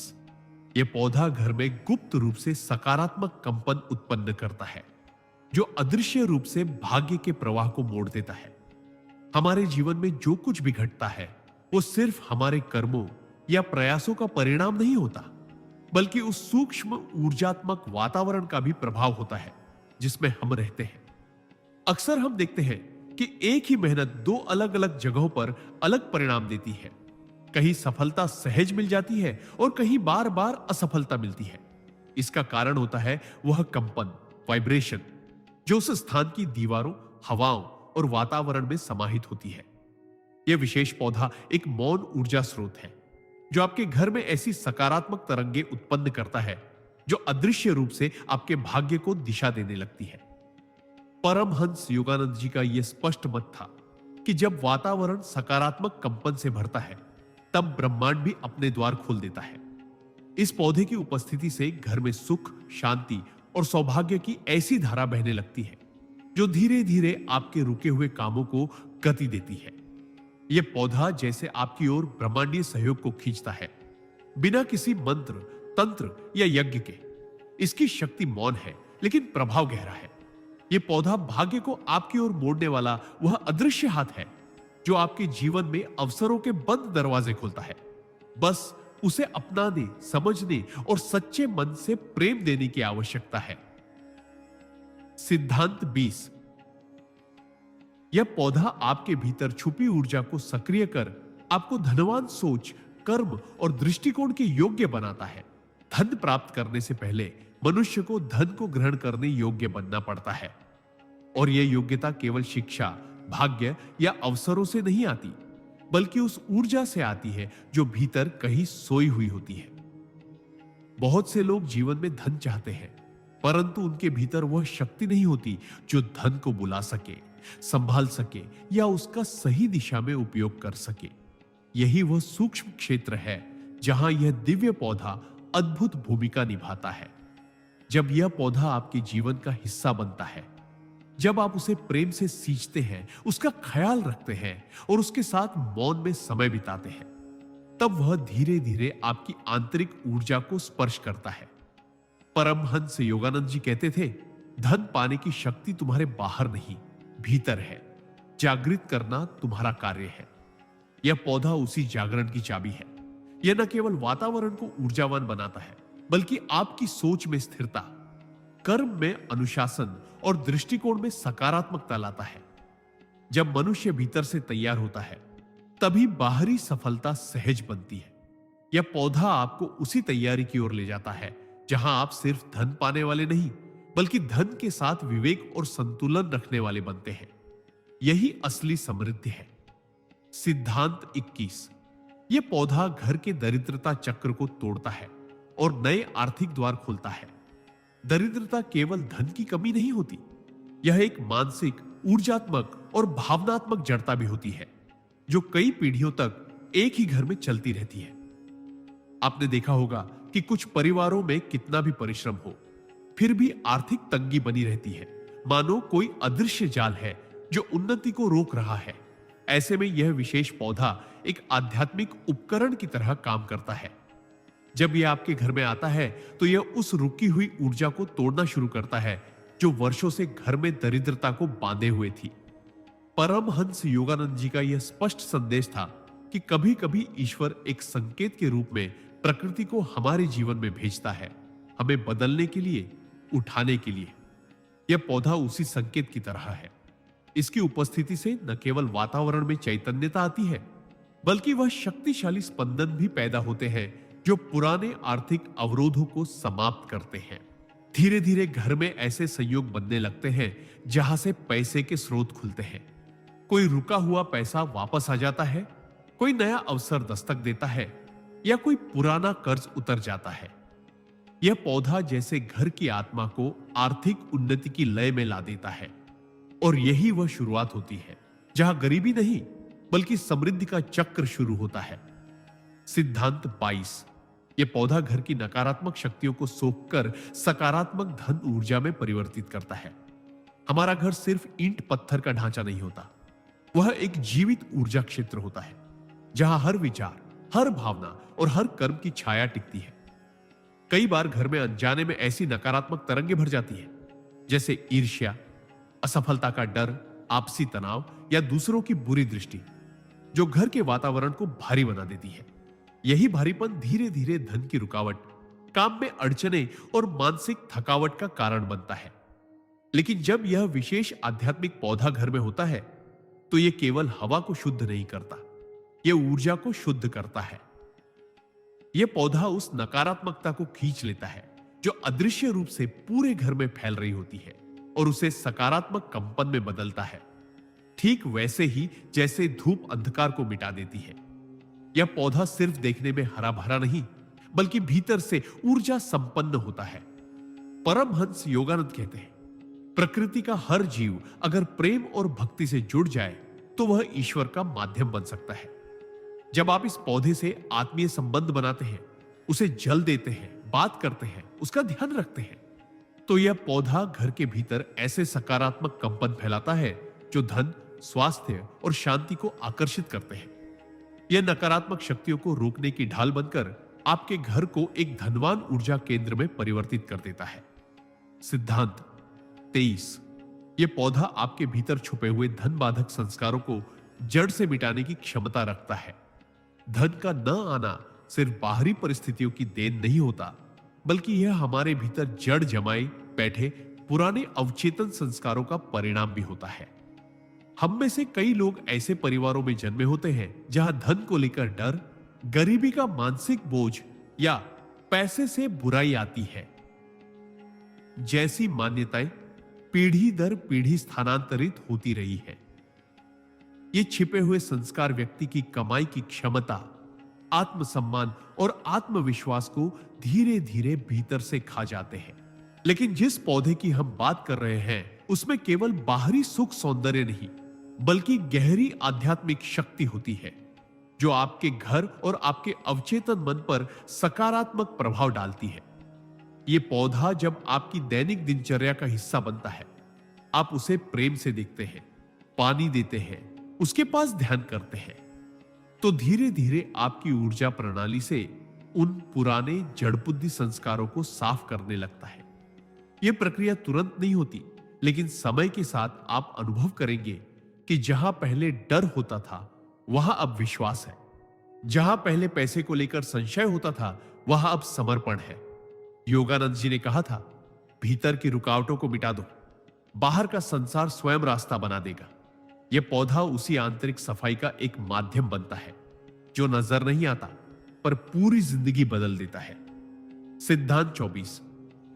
यह पौधा घर में गुप्त रूप से सकारात्मक कंपन उत्पन्न करता है, जो अदृश्य रूप से भाग्य के प्रवाह को मोड़ देता है। हमारे जीवन में जो कुछ भी घटता है वो सिर्फ हमारे कर्मों या प्रयासों का परिणाम नहीं होता, बल्कि उस सूक्ष्म ऊर्जात्मक वातावरण का भी प्रभाव होता है जिसमें हम रहते हैं। अक्सर हम देखते हैं कि एक ही मेहनत दो अलग अलग जगहों पर अलग परिणाम देती है। कहीं सफलता सहज मिल जाती है और कहीं बार बार असफलता मिलती है। इसका कारण होता है वह कंपन, वाइब्रेशन, जो उस स्थान की दीवारों, हवाओं और वातावरण में समाहित होती है। यह विशेष पौधा एक मौन ऊर्जा स्रोत है, जो आपके घर में ऐसी सकारात्मक तरंगे उत्पन्न करता है जो अदृश्य रूप से आपके भाग्य को दिशा देने लगती है। परमहंस योगानंद जी का यह स्पष्ट मत था कि जब वातावरण सकारात्मक कंपन से भरता है, तब ब्रह्मांड भी अपने द्वार खोल देता है। इस पौधे की उपस्थिति से घर में सुख, शांति और सौभाग्य की ऐसी धारा बहने लगती है जो धीरे धीरे आपके रुके हुए कामों को गति देती है। यह पौधा जैसे आपकी ओर ब्रह्मांडीय सहयोग को खींचता है, बिना किसी मंत्र, तंत्र या यज्ञ के। इसकी शक्ति मौन है, लेकिन प्रभाव गहरा है। यह पौधा भाग्य को आपकी ओर मोड़ने वाला वह अदृश्य हाथ है जो आपके जीवन में अवसरों के बंद दरवाजे खोलता है। बस उसे अपनाने, समझने और सच्चे मन से प्रेम देने की आवश्यकता है। सिद्धांत 20। यह पौधा आपके भीतर छुपी ऊर्जा को सक्रिय कर आपको धनवान सोच, कर्म और दृष्टिकोण के योग्य बनाता है। धन प्राप्त करने से पहले मनुष्य को धन को ग्रहण करने योग्य बनना पड़ता है, और यह योग्यता केवल शिक्षा, भाग्य या अवसरों से नहीं आती, बल्कि उस ऊर्जा से आती है जो भीतर कहीं सोई हुई होती है। बहुत से लोग जीवन में धन चाहते हैं, परंतु उनके भीतर वह शक्ति नहीं होती जो धन को बुला सके, संभाल सके या उसका सही दिशा में उपयोग कर सके। यही वह सूक्ष्म क्षेत्र है जहां यह दिव्य पौधा अद्भुत भूमिका निभाता है। जब यह पौधा आपके जीवन का हिस्सा बनता है, जब आप उसे प्रेम से सींचते हैं, उसका ख्याल रखते हैं और उसके साथ मौन में समय बिताते हैं, तब वह धीरे धीरे आपकी आंतरिक ऊर्जा को स्पर्श करता है। परमहंस योगानंद जी कहते थे, धन पाने की शक्ति तुम्हारे बाहर नहीं, भीतर है। जागृत करना तुम्हारा कार्य है। यह पौधा उसी जागरण की चाबी है। यह न केवल वातावरण को ऊर्जावान बनाता है, बल्कि आपकी सोच में स्थिरता, कर्म में अनुशासन और दृष्टिकोण में सकारात्मकता लाता है। जब मनुष्य भीतर से तैयार होता है, तभी बाहरी सफलता सहज बनती है। यह पौधा आपको उसी तैयारी की ओर ले जाता है जहां आप सिर्फ धन पाने वाले नहीं, बल्कि धन के साथ विवेक और संतुलन रखने वाले बनते हैं। यही असली समृद्धि है। सिद्धांत 21। यह पौधा घर के दरिद्रता चक्र को तोड़ता है और नए आर्थिक द्वार खोलता है। दरिद्रता केवल धन की कमी नहीं होती, यह एक मानसिक, ऊर्जात्मक और भावनात्मक जड़ता भी होती है जो कई पीढ़ियों तक एक ही घर में चलती रहती है। आपने देखा होगा कि कुछ परिवारों में कितना भी परिश्रम हो, फिर भी आर्थिक तंगी बनी रहती है, मानो कोई अदृश्य जाल है जो उन्नति को रोक रहा है। ऐसे में यह विशेष पौधा एक आध्यात्मिक उपकरण की तरह काम करता है। जब यह आपके घर में आता है तो यह उस रुकी हुई ऊर्जा को तोड़ना शुरू करता है जो वर्षों से घर में दरिद्रता को बांधे हुए थी। परमहंस योगानंद जी का यह स्पष्ट संदेश था कि कभी कभी ईश्वर एक संकेत के रूप में प्रकृति को हमारे जीवन में भेजता है, हमें बदलने के लिए, उठाने के लिए। यह पौधा उसी संकेत की तरह है। इसकी उपस्थिति से न केवल वातावरण में चैतन्यता आती है, बल्कि वह शक्तिशाली स्पंदन भी पैदा होते हैं जो पुराने आर्थिक अवरोधों को समाप्त करते हैं। धीरे धीरे घर में ऐसे संयोग बनने लगते हैं जहां से पैसे के स्रोत खुलते हैं। कोई रुका हुआ पैसा वापस आ जाता है, कोई नया अवसर दस्तक देता है या कोई पुराना कर्ज उतर जाता है। यह पौधा जैसे घर की आत्मा को आर्थिक उन्नति की लय में ला देता है, और यही वह शुरुआत होती है जहां गरीबी नहीं बल्कि समृद्धि का चक्र शुरू होता है। सिद्धांत 22। यह पौधा घर की नकारात्मक शक्तियों को सोखकर सकारात्मक धन ऊर्जा में परिवर्तित करता है। हमारा घर सिर्फ ईंट पत्थर का ढांचा नहीं होता, वह एक जीवित ऊर्जा क्षेत्र होता है जहां हर विचार, हर भावना और हर कर्म की छाया टिकती है। कई बार घर में अनजाने में ऐसी नकारात्मक तरंगें भर जाती है, जैसे ईर्ष्या, असफलता का डर, आपसी तनाव या दूसरों की बुरी दृष्टि, जो घर के वातावरण को भारी बना देती है। यही भारीपन धीरे धीरे धन की रुकावट, काम में अड़चने और मानसिक थकावट का कारण बनता है। लेकिन जब यह विशेष आध्यात्मिक पौधा घर में होता है, तो यह केवल हवा को शुद्ध नहीं करता, यह ऊर्जा को शुद्ध करता है। यह पौधा उस नकारात्मकता को खींच लेता है जो अदृश्य रूप से पूरे घर में फैल रही होती है और उसे सकारात्मक कंपन में बदलता है, ठीक वैसे ही जैसे धूप अंधकार को मिटा देती है। यह पौधा सिर्फ देखने में हरा भरा नहीं, बल्कि भीतर से ऊर्जा संपन्न होता है। परमहंस योगानंद कहते हैं, प्रकृति का हर जीव अगर प्रेम और भक्ति से जुड़ जाए तो वह ईश्वर का माध्यम बन सकता है। जब आप इस पौधे से आत्मीय संबंध बनाते हैं, उसे जल देते हैं, बात करते हैं, उसका ध्यान रखते हैं, तो यह पौधा घर के भीतर ऐसे सकारात्मक कंपन फैलाता है जो धन, स्वास्थ्य और शांति को आकर्षित करते हैं। यह नकारात्मक शक्तियों को रोकने की ढाल बनकर आपके घर को एक धनवान ऊर्जा केंद्र में परिवर्तित कर देता है। सिद्धांत 23। यह पौधा आपके भीतर छुपे हुए धन बाधक संस्कारों को जड़ से मिटाने की क्षमता रखता है। धन का न आना सिर्फ बाहरी परिस्थितियों की देन नहीं होता, बल्कि यह हमारे भीतर जड़ जमाए बैठे पुराने अवचेतन संस्कारों का परिणाम भी होता है। हम में से कई लोग ऐसे परिवारों में जन्मे होते हैं जहां धन को लेकर डर, गरीबी का मानसिक बोझ या पैसे से बुराई आती है जैसी मान्यताएं पीढ़ी दर पीढ़ी स्थानांतरित होती रही है। ये छिपे हुए संस्कार व्यक्ति की कमाई की क्षमता, आत्मसम्मान और आत्मविश्वास को धीरे धीरे भीतर से खा जाते हैं। लेकिन जिस पौधे की हम बात कर रहे हैं, उसमें केवल बाहरी सुख सौंदर्य नहीं, बल्कि गहरी आध्यात्मिक शक्ति होती है जो आपके घर और आपके अवचेतन मन पर सकारात्मक प्रभाव डालती है। यह पौधा जब आपकी दैनिक दिनचर्या का हिस्सा बनता है, आप उसे प्रेम से देखते हैं, पानी देते हैं, उसके पास ध्यान करते हैं, तो धीरे धीरे आपकी ऊर्जा प्रणाली से उन पुराने जड़बुद्धि संस्कारों को साफ करने लगता है। यह प्रक्रिया तुरंत नहीं होती, लेकिन समय के साथ आप अनुभव करेंगे कि जहां पहले डर होता था, वहां अब विश्वास है। जहां पहले पैसे को लेकर संशय होता था, वहां अब समर्पण है। योगानंद जी ने कहा था, भीतर की रुकावटों को मिटा दो, बाहर का संसार स्वयं रास्ता बना देगा। यह पौधा उसी आंतरिक सफाई का एक माध्यम बनता है जो नजर नहीं आता, पर पूरी जिंदगी बदल देता है। सिद्धांत 24।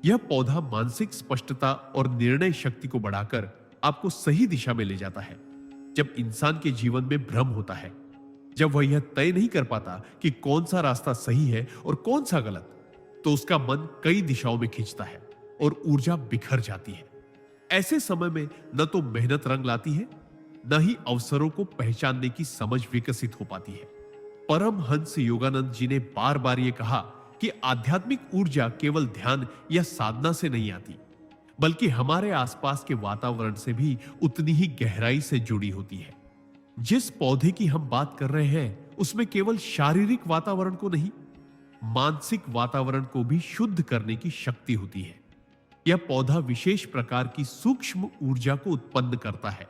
यह पौधा मानसिक स्पष्टता और निर्णय शक्ति को बढ़ाकर आपको सही दिशा में ले जाता है। जब इंसान के जीवन में भ्रम होता है, जब वह यह तय नहीं कर पाता कि कौन सा रास्ता सही है और कौन सा गलत, तो उसका मन कई दिशाओं में खींचता है और ऊर्जा बिखर जाती है। ऐसे समय में न तो मेहनत रंग लाती है, न ही अवसरों को पहचानने की समझ विकसित हो पाती है। परमहंस योगानंद जी ने बार बार यह कहा कि आध्यात्मिक ऊर्जा केवल ध्यान या साधना से नहीं आती, बल्कि हमारे आसपास के वातावरण से भी उतनी ही गहराई से जुड़ी होती है। जिस पौधे की हम बात कर रहे हैं, उसमें केवल शारीरिक वातावरण को नहीं, मानसिक वातावरण को भी शुद्ध करने की शक्ति होती है। यह पौधा विशेष प्रकार की सूक्ष्म ऊर्जा को उत्पन्न करता है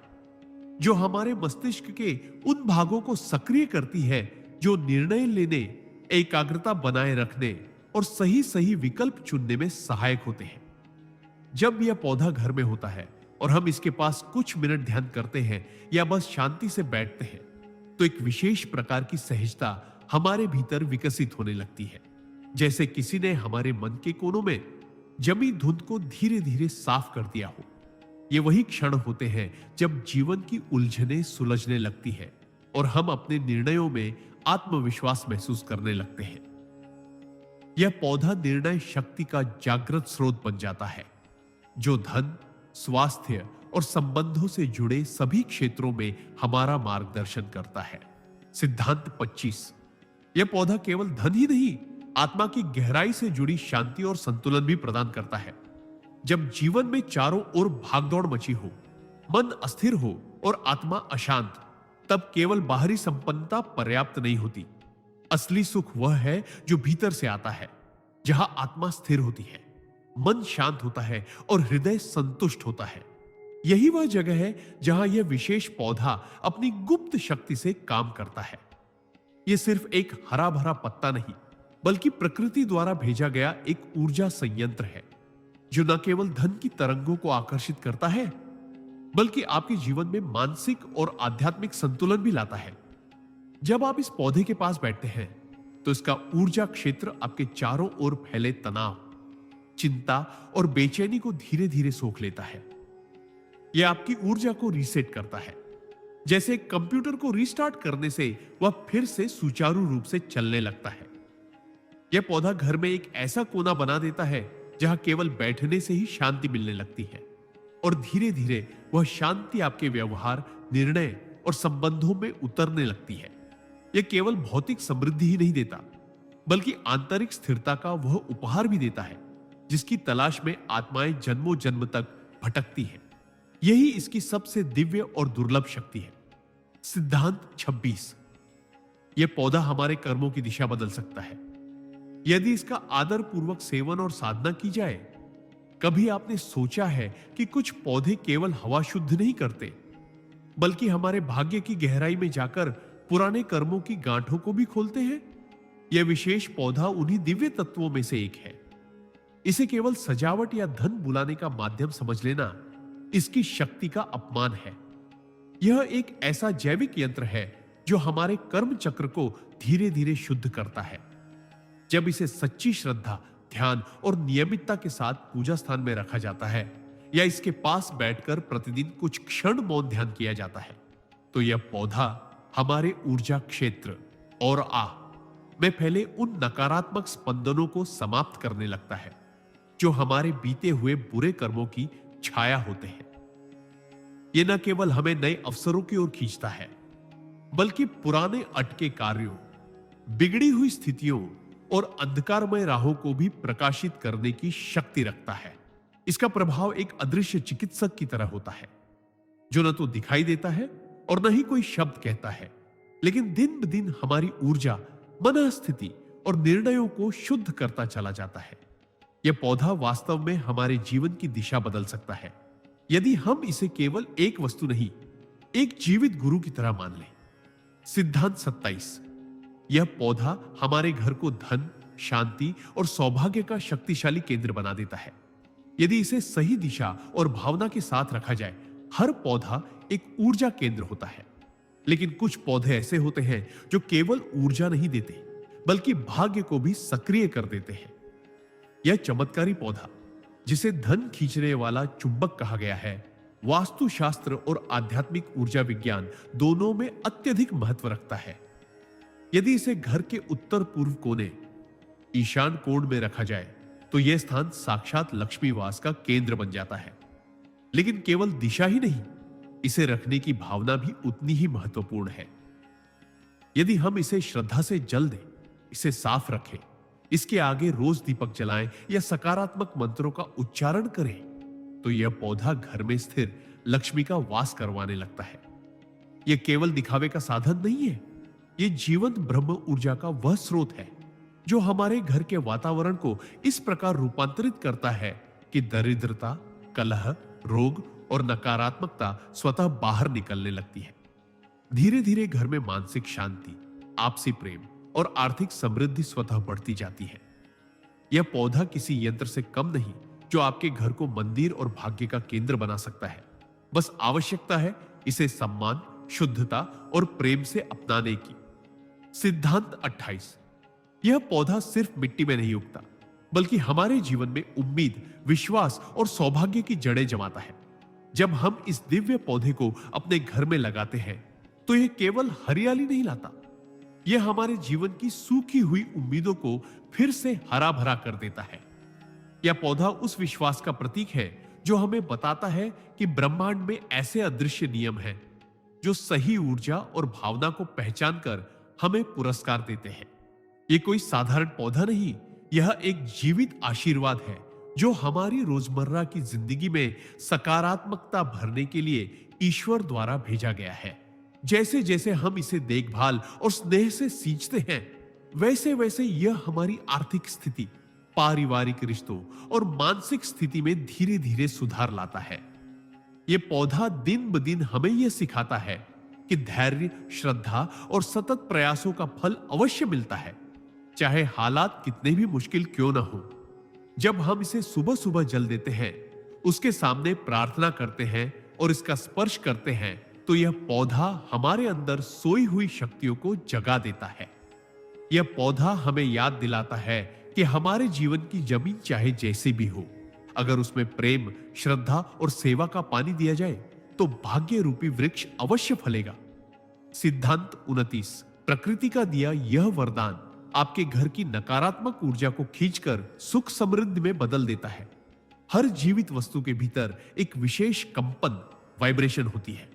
जो हमारे मस्तिष्क के उन भागों को सक्रिय करती है जो निर्णय लेने, एकाग्रता बनाए रखने और सही सही विकल्प चुनने में सहायक होते हैं। जब यह पौधा घर में होता है और हम इसके पास कुछ मिनट ध्यान करते हैं या बस शांति से बैठते हैं, तो एक विशेष प्रकार की सहजता हमारे भीतर विकसित होने लगती है, जैसे किसी ने हमारे मन के कोनों में जमी धुंध को धीरे धीरे साफ कर दिया हो। ये वही क्षण होते हैं जब जीवन की उलझनें सुलझने लगती है और हम अपने निर्णयों में आत्मविश्वास महसूस करने लगते हैं। यह पौधा निर्णय शक्ति का जागृत स्रोत बन जाता है जो धन, स्वास्थ्य और संबंधों से जुड़े सभी क्षेत्रों में हमारा मार्गदर्शन करता है। सिद्धांत 25। यह पौधा केवल धन ही नहीं, आत्मा की गहराई से जुड़ी शांति और संतुलन भी प्रदान करता है। जब जीवन में चारों ओर भागदौड़ मची हो, मन अस्थिर हो और आत्मा अशांत, तब केवल बाहरी संपन्नता पर्याप्त नहीं होती। असली सुख वह है जो भीतर से आता है, जहां आत्मा स्थिर होती है, मन शांत होता है और हृदय संतुष्ट होता है। यही वह जगह है जहां यह विशेष पौधा अपनी गुप्त शक्ति से काम करता है। यह सिर्फ एक हरा भरा पत्ता नहीं, बल्कि प्रकृति द्वारा भेजा गया एक ऊर्जा संयंत्र है, जो न केवल धन की तरंगों को आकर्षित करता है, बल्कि आपके जीवन में मानसिक और आध्यात्मिक संतुलन भी लाता है। जब आप इस पौधे के पास बैठते हैं, तो इसका ऊर्जा क्षेत्र आपके चारों ओर फैले तनाव, चिंता और बेचैनी को धीरे धीरे सोख लेता है। यह आपकी ऊर्जा को रीसेट करता है, जैसे कंप्यूटर को रीस्टार्ट करने से वह फिर से सुचारू रूप से चलने लगता है। यह पौधा घर में एक ऐसा कोना बना देता है जहां केवल बैठने से ही शांति मिलने लगती है, और धीरे धीरे वह शांति आपके व्यवहार, निर्णय और संबंधों में उतरने लगती है। यह केवल भौतिक समृद्धि ही नहीं देता, बल्कि आंतरिक स्थिरता का वह उपहार भी देता है जिसकी तलाश में आत्माएं जन्मों जन्म तक भटकती हैं। यही इसकी सबसे दिव्य और दुर्लभ शक्ति है। सिद्धांत 26। यह पौधा हमारे कर्मों की दिशा बदल सकता है, यदि इसका आदर पूर्वक सेवन और साधना की जाए। कभी आपने सोचा है कि कुछ पौधे केवल हवा शुद्ध नहीं करते, बल्कि हमारे भाग्य की गहराई में जाकर पुराने कर्मों की गांठों को भी खोलते हैं? यह विशेष पौधा उन्हीं दिव्य तत्वों में से एक है। इसे केवल सजावट या धन बुलाने का माध्यम समझ लेना इसकी शक्ति का अपमान है। यह एक ऐसा जैविक यंत्र है जो हमारे कर्म चक्र को धीरे धीरे शुद्ध करता है। जब इसे सच्ची श्रद्धा, ध्यान और नियमितता के साथ पूजा स्थान में रखा जाता है, या इसके पास बैठकर प्रतिदिन कुछ क्षण मौन ध्यान किया जाता है, तो यह पौधा हमारे ऊर्जा क्षेत्र और में फैले उन नकारात्मक स्पंदनों को समाप्त करने लगता है जो हमारे बीते हुए बुरे कर्मों की छाया होते हैं। यह न केवल हमें नए अवसरों की ओर खींचता है, बल्कि पुराने अटके कार्यों, बिगड़ी हुई स्थितियों और अंधकारमय राहों को भी प्रकाशित करने की शक्ति रखता है। इसका प्रभाव एक अदृश्य चिकित्सक की तरह होता है, जो न तो दिखाई देता है और न ही कोई शब्द कहता है, लेकिन दिन ब दिन हमारी ऊर्जा, मनस्थिति और निर्णयों को शुद्ध करता चला जाता है। यह पौधा वास्तव में हमारे जीवन की दिशा बदल सकता है, यदि हम इसे केवल एक वस्तु नहीं, एक जीवित गुरु की तरह मान लें। सिद्धांत 27। यह पौधा हमारे घर को धन, शांति और सौभाग्य का शक्तिशाली केंद्र बना देता है। यदि इसे सही दिशा और भावना के साथ रखा जाए, हर पौधा एक ऊर्जा केंद्र होता है। लेकिन कुछ पौधे ऐसे होते हैं जो केवल ऊर्जा नहीं देते, बल्कि भाग्य को भी सक्रिय कर देते हैं। यह चमत्कारी पौधा, जिसे धन खींचने वाला चुंबक कहा गया है, वास्तुशास्त्र और आध्यात्मिक ऊर्जा विज्ञान दोनों में अत्यधिक महत्व रखता है। यदि इसे घर के उत्तर पूर्व कोने, ईशान कोण में रखा जाए, तो यह स्थान साक्षात लक्ष्मी वास का केंद्र बन जाता है। लेकिन केवल दिशा ही नहीं, इसे रखने की भावना भी उतनी ही महत्वपूर्ण है। यदि हम इसे श्रद्धा से जल दें, इसे साफ रखें, इसके आगे रोज दीपक जलाएं या सकारात्मक मंत्रों का उच्चारण करें, तो यह पौधा घर में स्थिर लक्ष्मी का वास करवाने लगता है। यह केवल दिखावे का साधन नहीं है, यह जीवंत ब्रह्म ऊर्जा का वह स्रोत है जो हमारे घर के वातावरण को इस प्रकार रूपांतरित करता है कि दरिद्रता, कलह, रोग और नकारात्मकता स्वतः बाहर निकलने लगती है। धीरे धीरे घर में मानसिक शांति, आपसी प्रेम और आर्थिक समृद्धि स्वतः बढ़ती जाती है। यह पौधा किसी यंत्र से कम नहीं जो आपके घर को मंदिर और भाग्य का केंद्र बना सकता है। बस आवश्यकता है इसे सम्मान, शुद्धता और प्रेम से अपनाने की। सिद्धांत 28। यह पौधा सिर्फ मिट्टी में नहीं उगता, बल्कि हमारे जीवन में उम्मीद, विश्वास और सौभाग्य की जड़ें जमाता है। जब हम इस दिव्य पौधे को अपने घर में लगाते हैं, तो यह केवल हरियाली नहीं लाता, यह हमारे जीवन की सूखी हुई उम्मीदों को फिर से हरा भरा कर देता है। यह पौधा उस विश्वास का प्रतीक है जो हमें बताता है कि ब्रह्मांड में ऐसे अदृश्य नियम हैं जो सही ऊर्जा और भावना को पहचान कर हमें पुरस्कार देते हैं। ये कोई साधारण पौधा नहीं, यह एक जीवित आशीर्वाद है जो हमारी रोजमर्रा की जिंदगी में सकारात्मकता भरने के लिए ईश्वर द्वारा भेजा गया है। जैसे जैसे हम इसे देखभाल और स्नेह से सींचते हैं, वैसे वैसे यह हमारी आर्थिक स्थिति, पारिवारिक रिश्तों और मानसिक स्थिति में धीरे धीरे सुधार लाता है। यह पौधा दिन ब दिन हमें यह सिखाता है कि धैर्य, श्रद्धा और सतत प्रयासों का फल अवश्य मिलता है, चाहे हालात कितने भी मुश्किल क्यों ना हो। जब हम इसे सुबह सुबह जल देते हैं, उसके सामने प्रार्थना करते हैं और इसका स्पर्श करते हैं, तो यह पौधा हमारे अंदर सोई हुई शक्तियों को जगा देता है। यह पौधा हमें याद दिलाता है कि हमारे जीवन की जमीन चाहे जैसी भी हो, अगर उसमें प्रेम, श्रद्धा और सेवा का पानी दिया जाए तो भाग्य रूपी वृक्ष अवश्य फलेगा। सिद्धांत 29। प्रकृति का दिया यह वरदान आपके घर की नकारात्मक ऊर्जा को खींचकर सुख समृद्धि में बदल देता है। हर जीवित वस्तु के भीतर एक विशेष कंपन, वाइब्रेशन होती है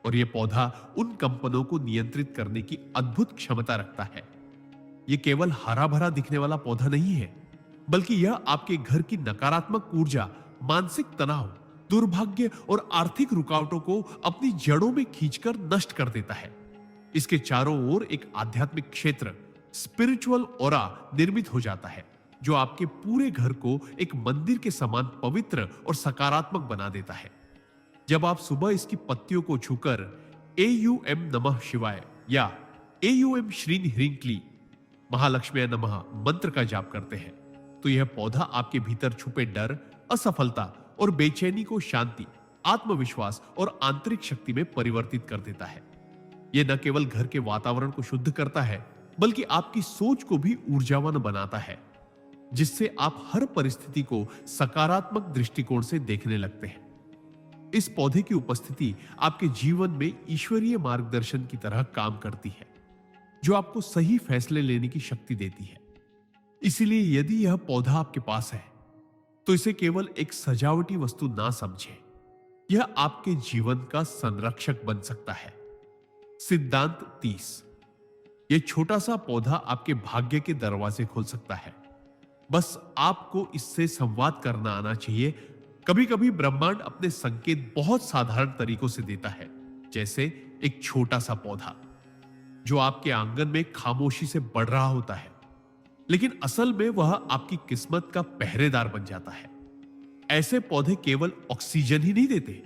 और यह पौधा उन कंपनों को नियंत्रित करने की अद्भुत क्षमता रखता है। यह केवल हरा भरा दिखने वाला पौधा नहीं है, बल्कि यह आपके घर की नकारात्मक ऊर्जा, मानसिक तनाव, दुर्भाग्य और आर्थिक रुकावटों को अपनी जड़ों में खींचकर नष्ट कर देता है। इसके चारों ओर एक आध्यात्मिक क्षेत्र, स्पिरिचुअल ऑरा निर्मित हो जाता है, जो आपके पूरे घर को एक मंदिर के समान पवित्र और सकारात्मक बना देता है। जब आप सुबह इसकी पत्तियों को छूकर AUM नमः शिवाय या AUM श्रीं ह्रीं क्ली महालक्ष्मी नमः मंत्र का जाप करते हैं, तो यह पौधा आपके भीतर छुपे डर, असफलता और बेचैनी को शांति, आत्मविश्वास और आंतरिक शक्ति में परिवर्तित कर देता है। यह न केवल घर के वातावरण को शुद्ध करता है, बल्कि आपकी सोच को भी ऊर्जावान बनाता है, जिससे आप हर परिस्थिति को सकारात्मक दृष्टिकोण से देखने लगते हैं। इस पौधे की उपस्थिति आपके जीवन में ईश्वरीय मार्गदर्शन की तरह काम करती है, जो आपको सही फैसले लेने की शक्ति देती है। इसीलिए यदि यह पौधा आपके पास है, तो इसे केवल एक सजावटी वस्तु ना समझें। यह आपके जीवन का संरक्षक बन सकता है। सिद्धांत 30। यह छोटा सा पौधा आपके भाग्य के दरवाजे खोल सकता है। बस आपको इससे संवाद करना आना चाहिए। कभी कभी ब्रह्मांड अपने संकेत बहुत साधारण तरीकों से देता है, जैसे एक छोटा सा पौधा जो आपके आंगन में खामोशी से बढ़ रहा होता है, लेकिन असल में वह आपकी किस्मत का पहरेदार बन जाता है। ऐसे पौधे केवल ऑक्सीजन ही नहीं देते,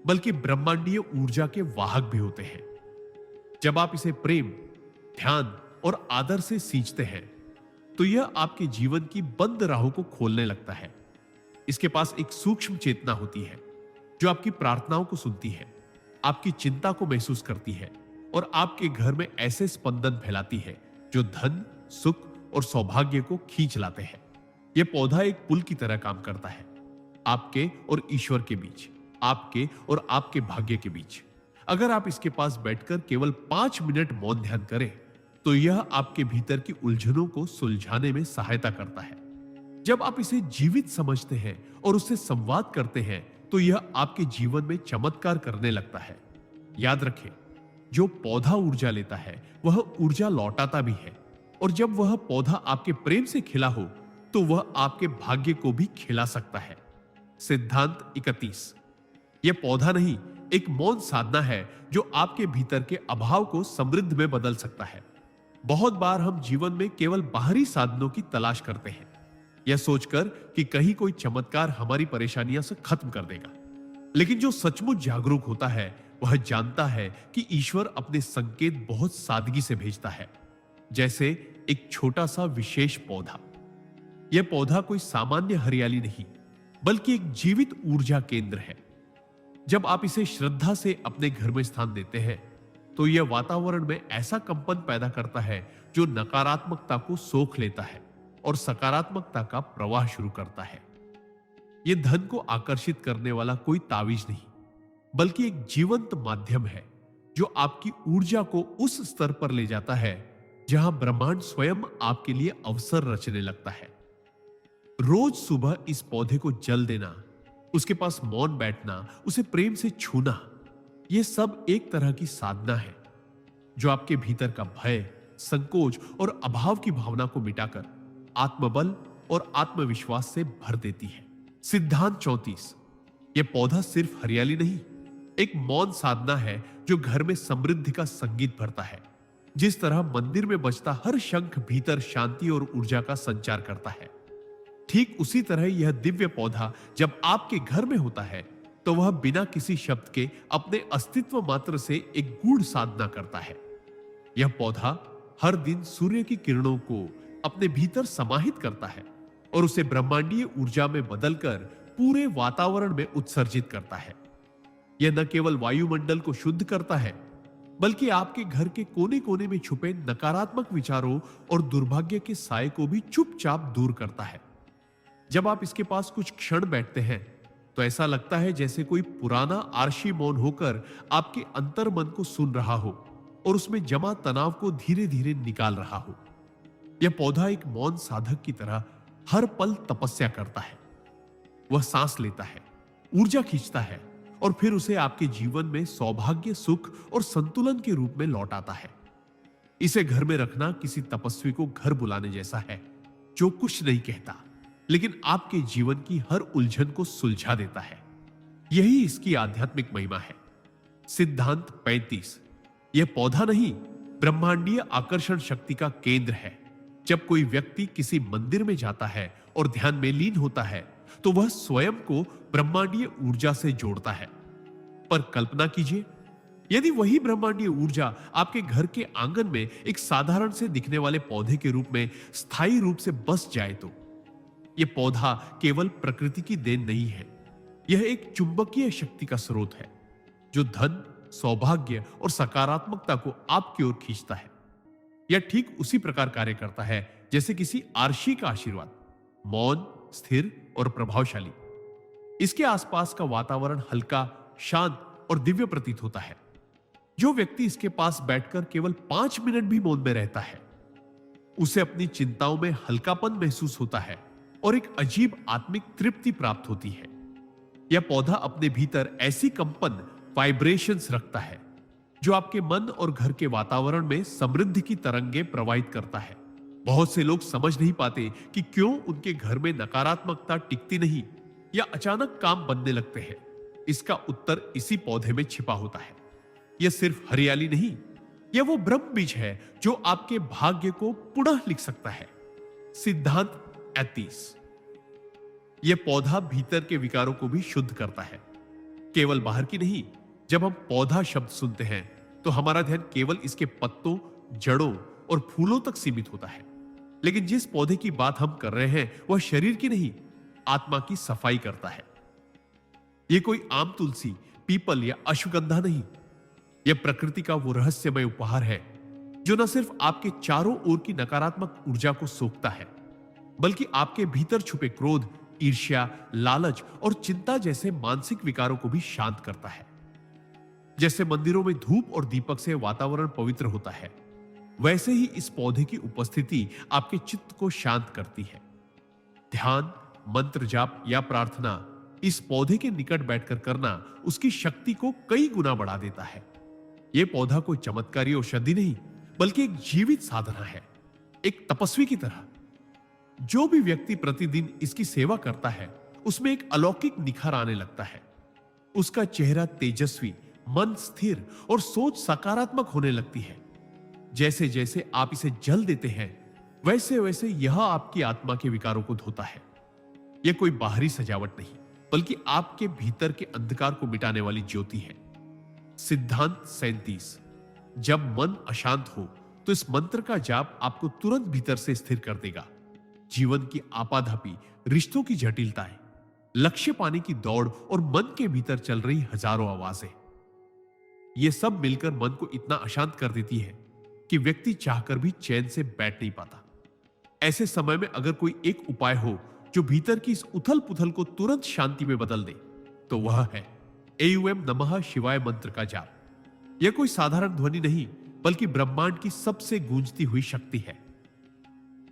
बल्कि ब्रह्मांडीय ऊर्जा के वाहक भी होते हैं। जब आप इसे प्रेम, ध्यान और आदर से सींचते हैं, तो यह आपके जीवन की बंद राहों को खोलने लगता है। इसके पास एक सूक्ष्म चेतना होती है जो आपकी प्रार्थनाओं को सुनती है, आपकी चिंता को महसूस करती है और आपके घर में ऐसे स्पंदन फैलाती है जो धन, सुख और सौभाग्य को खींच लाते हैं। यह पौधा एक पुल की तरह काम करता है, आपके और ईश्वर के बीच, आपके और आपके भाग्य के बीच। अगर आप इसके पास बैठकर केवल 5 मिनट मौन ध्यान करें, तो यह आपके भीतर की उलझनों को सुलझाने में सहायता करता है। जब आप इसे जीवित समझते हैं और उससे संवाद करते हैं, तो यह आपके जीवन में चमत्कार करने लगता है। याद रखें, जो पौधा ऊर्जा लेता है, वह ऊर्जा लौटाता भी है, और जब वह पौधा आपके प्रेम से खिला हो, तो वह आपके भाग्य को भी खिला सकता है। सिद्धांत 31। यह पौधा नहीं, एक मौन साधना है जो आपके भीतर के अभाव को समृद्ध में बदल सकता है। बहुत बार हम जीवन में केवल बाहरी साधनों की तलाश करते हैं, यह सोचकर कि कहीं कोई चमत्कार हमारी परेशानियां से खत्म कर देगा। लेकिन जो सचमुच जागरूक होता है, वह जानता है कि ईश्वर अपने संकेत बहुत सादगी से भेजता है, जैसे एक छोटा सा विशेष पौधा। यह पौधा कोई सामान्य हरियाली नहीं, बल्कि एक जीवित ऊर्जा केंद्र है। जब आप इसे श्रद्धा से अपने घर में स्थान देते हैं, तो यह वातावरण में ऐसा कंपन पैदा करता है जो नकारात्मकता को सोख लेता है और सकारात्मकता का प्रवाह शुरू करता है। यह धन को आकर्षित करने वाला कोई तावीज नहीं, बल्कि एक जीवंत माध्यम है जो आपकी ऊर्जा को उस स्तर पर ले जाता है जहां ब्रह्मांड स्वयं आपके लिए अवसर रचने लगता है। रोज सुबह इस पौधे को जल देना, उसके पास मौन बैठना, उसे प्रेम से छूना, यह सब एक तरह की साधना है जो आपके भीतर का भय, संकोच और अभाव की भावना को मिटाकर आत्मबल और आत्मविश्वास से भर देती है। सिद्धांत 34। यह पौधा सिर्फ हरियाली नहीं, एक मौन साधना है जो घर में समृद्धि का संगीत भरता है। जिस तरह मंदिर में बजता हर शंख भीतर शांति और ऊर्जा का संचार करता है, ठीक उसी तरह यह दिव्य पौधा जब आपके घर में होता है तो वह बिना किसी शब्द के अपने अस्तित्व मात्र से एक गूढ़ साधना करता है। यह पौधा हर दिन सूर्य की किरणों को अपने भीतर समाहित करता है और उसे ब्रह्मांडीय ऊर्जा में बदलकर पूरे वातावरण में उत्सर्जित करता है। यह न केवल वायुमंडल को शुद्ध करता है, बल्कि आपके घर के कोने कोने में छुपे नकारात्मक विचारों और दुर्भाग्य के साए को भी चुपचाप दूर करता है। जब आप इसके पास कुछ क्षण बैठते हैं तो ऐसा लगता है जैसे कोई पुराना आरशी मौन होकर आपके अंतर मन को सुन रहा हो और उसमें जमा तनाव को धीरे धीरे निकाल रहा हो। यह पौधा एक मौन साधक की तरह हर पल तपस्या करता है। वह सांस लेता है, ऊर्जा खींचता है और फिर उसे आपके जीवन में सौभाग्य, सुख और संतुलन के रूप में लौटाता है। इसे घर में रखना किसी तपस्वी को घर बुलाने जैसा है, जो कुछ नहीं कहता लेकिन आपके जीवन की हर उलझन को सुलझा देता है। यही इसकी आध्यात्मिक महिमा है। सिद्धांत 35। यह पौधा नहीं, ब्रह्मांडीय आकर्षण शक्ति का केंद्र है। जब कोई व्यक्ति किसी मंदिर में जाता है और ध्यान में लीन होता है तो वह स्वयं को ब्रह्मांडीय ऊर्जा से जोड़ता है। पर कल्पना कीजिए, यदि वही ब्रह्मांडीय ऊर्जा आपके घर के आंगन में एक साधारण से दिखने वाले पौधे के रूप में स्थायी रूप से बस जाए तो। यह पौधा केवल प्रकृति की देन नहीं है, यह एक चुंबकीय शक्ति का स्रोत है जो धन, सौभाग्य और सकारात्मकता को आपकी ओर खींचता है। यह ठीक उसी प्रकार कार्य करता है जैसे किसी आरशी का आशीर्वाद, मौन, स्थिर और प्रभावशाली। इसके आसपास का वातावरण हल्का, शांत और दिव्य प्रतीत होता है। जो व्यक्ति इसके पास बैठकर केवल 5 मिनट भी मौन में रहता है, उसे अपनी चिंताओं में हल्कापन महसूस होता है और एक अजीब आत्मिक तृप्ति प्राप्त होती है। यह पौधा अपने भीतर ऐसी कंपन, वाइब्रेशंस रखता है जो आपके मन और घर के वातावरण में समृद्धि की तरंगे प्रवाहित करता है। बहुत से लोग समझ नहीं पाते कि क्यों उनके घर में नकारात्मकता टिकती नहीं या अचानक काम बनने लगते हैं। इसका उत्तर इसी पौधे में छिपा होता है। यह सिर्फ हरियाली नहीं, यह वो ब्रह्म बीज है जो आपके भाग्य को पुनः लिख सकता है। सिद्धांत 38। यह पौधा भीतर के विकारों को भी शुद्ध करता है, केवल बाहर की नहीं। जब हम पौधा शब्द सुनते हैं तो हमारा ध्यान केवल इसके पत्तों, जड़ों और फूलों तक सीमित होता है, लेकिन जिस पौधे की बात हम कर रहे हैं वह शरीर की नहीं, आत्मा की सफाई करता है। यह कोई आम तुलसी, पीपल या अश्वगंधा नहीं, यह प्रकृति का वो रहस्यमय उपहार है जो न सिर्फ आपके चारों ओर की नकारात्मक ऊर्जा को सोखता है, बल्कि आपके भीतर छुपे क्रोध, ईर्ष्या, लालच और चिंता जैसे मानसिक विकारों को भी शांत करता है। जैसे मंदिरों में धूप और दीपक से वातावरण पवित्र होता है, वैसे ही इस पौधे की उपस्थिति आपके चित्त को शांत करती है। ध्यान, मंत्र जाप या प्रार्थना इस पौधे के निकट बैठकर करना उसकी शक्ति को कई गुना बढ़ा देता है। यह पौधा कोई चमत्कारी औषधि नहीं, बल्कि एक जीवित साधना है, एक तपस्वी की तरह। जो भी व्यक्ति प्रतिदिन इसकी सेवा करता है उसमें एक अलौकिक निखार आने लगता है। उसका चेहरा तेजस्वी, मन स्थिर और सोच सकारात्मक होने लगती है। जैसे जैसे आप इसे जल देते हैं वैसे वैसे यह आपकी आत्मा के विकारों को धोता है। यह कोई बाहरी सजावट नहीं, बल्कि आपके भीतर के अंधकार को मिटाने वाली ज्योति है। सिद्धांत 37। जब मन अशांत हो तो इस मंत्र का जाप आपको तुरंत भीतर से स्थिर कर देगा। जीवन की आपाधापी, रिश्तों की जटिलताएं, लक्ष्य पाने की दौड़ और मन के भीतर चल रही हजारों आवाजें, ये सब मिलकर मन को इतना अशांत कर देती है कि व्यक्ति चाहकर भी चैन से बैठ नहीं पाता। ऐसे समय में अगर कोई एक उपाय हो जो भीतर की इस उथल पुथल को तुरंत शांति में बदल दे तो वह है एयूएम नमः शिवाय मंत्र का जाप। यह कोई साधारण ध्वनि नहीं, बल्कि ब्रह्मांड की सबसे गूंजती हुई शक्ति है।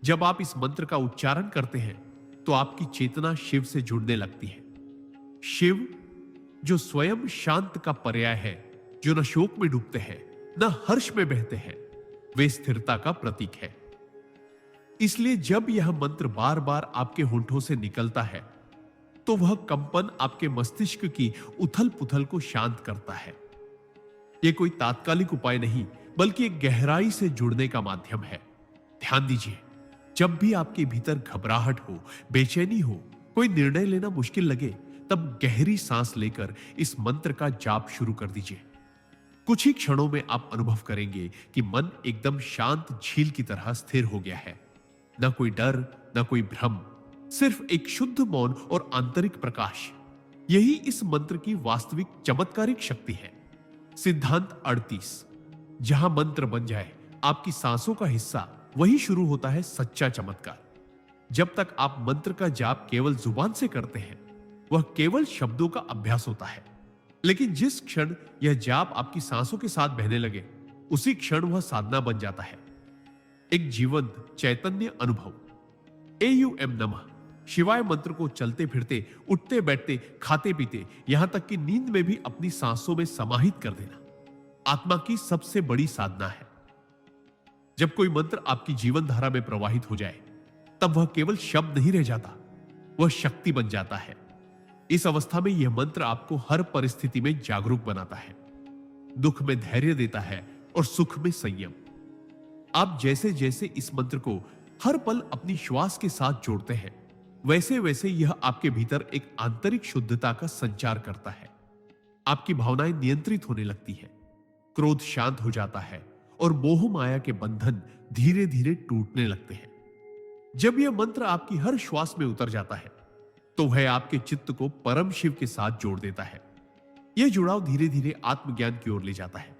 जब आप इस मंत्र का उच्चारण करते हैं तो आपकी चेतना शिव से जुड़ने लगती है। शिव जो स्वयं शांत का पर्याय है, जो न शोक में डूबते हैं न हर्ष में बहते हैं, वे स्थिरता का प्रतीक है। इसलिए जब यह मंत्र बार बार आपके होंठों से निकलता है तो वह कंपन आपके मस्तिष्क की उथल पुथल को शांत करता है। यह कोई तात्कालिक उपाय नहीं, बल्कि एक गहराई से जुड़ने का माध्यम है। ध्यान दीजिए, जब भी आपके भीतर घबराहट हो, बेचैनी हो, कोई निर्णय लेना मुश्किल लगे, तब गहरी सांस लेकर इस मंत्र का जाप शुरू कर दीजिए। कुछ ही क्षणों में आप अनुभव करेंगे कि मन एकदम शांत झील की तरह स्थिर हो गया है। न कोई डर, न कोई भ्रम, सिर्फ एक शुद्ध मौन और आंतरिक प्रकाश। यही इस मंत्र की वास्तविक चमत्कारिक शक्ति है। सिद्धांत 38। जहां मंत्र बन जाए आपकी सांसों का हिस्सा, वही शुरू होता है सच्चा चमत्कार। जब तक आप मंत्र का जाप केवल जुबान से करते हैं, वह केवल शब्दों का अभ्यास होता है। लेकिन जिस क्षण यह जाप आपकी सांसों के साथ बहने लगे, उसी क्षण वह साधना बन जाता है, एक जीवंत चैतन्य अनुभव। एयूएम नमः शिवाय मंत्र को चलते फिरते, उठते बैठते, खाते पीते, यहां तक कि नींद में भी अपनी सांसों में समाहित कर देना आत्मा की सबसे बड़ी साधना है। जब कोई मंत्र आपकी जीवन धारा में प्रवाहित हो जाए, तब वह केवल शब्द नहीं रह जाता, वह शक्ति बन जाता है। इस अवस्था में यह मंत्र आपको हर परिस्थिति में जागरूक बनाता है, दुख में धैर्य देता है और सुख में संयम। आप जैसे जैसे इस मंत्र को हर पल अपनी श्वास के साथ जोड़ते हैं, वैसे वैसे यह आपके भीतर एक आंतरिक शुद्धता का संचार करता है। आपकी भावनाएं नियंत्रित होने लगती हैं, क्रोध शांत हो जाता है और मोह माया के बंधन धीरे धीरे टूटने लगते हैं। जब यह मंत्र आपकी हर श्वास में उतर जाता है, तो वह आपके चित्त को परम शिव के साथ जोड़ देता है। यह जुड़ाव धीरे धीरे आत्मज्ञान की ओर ले जाता है।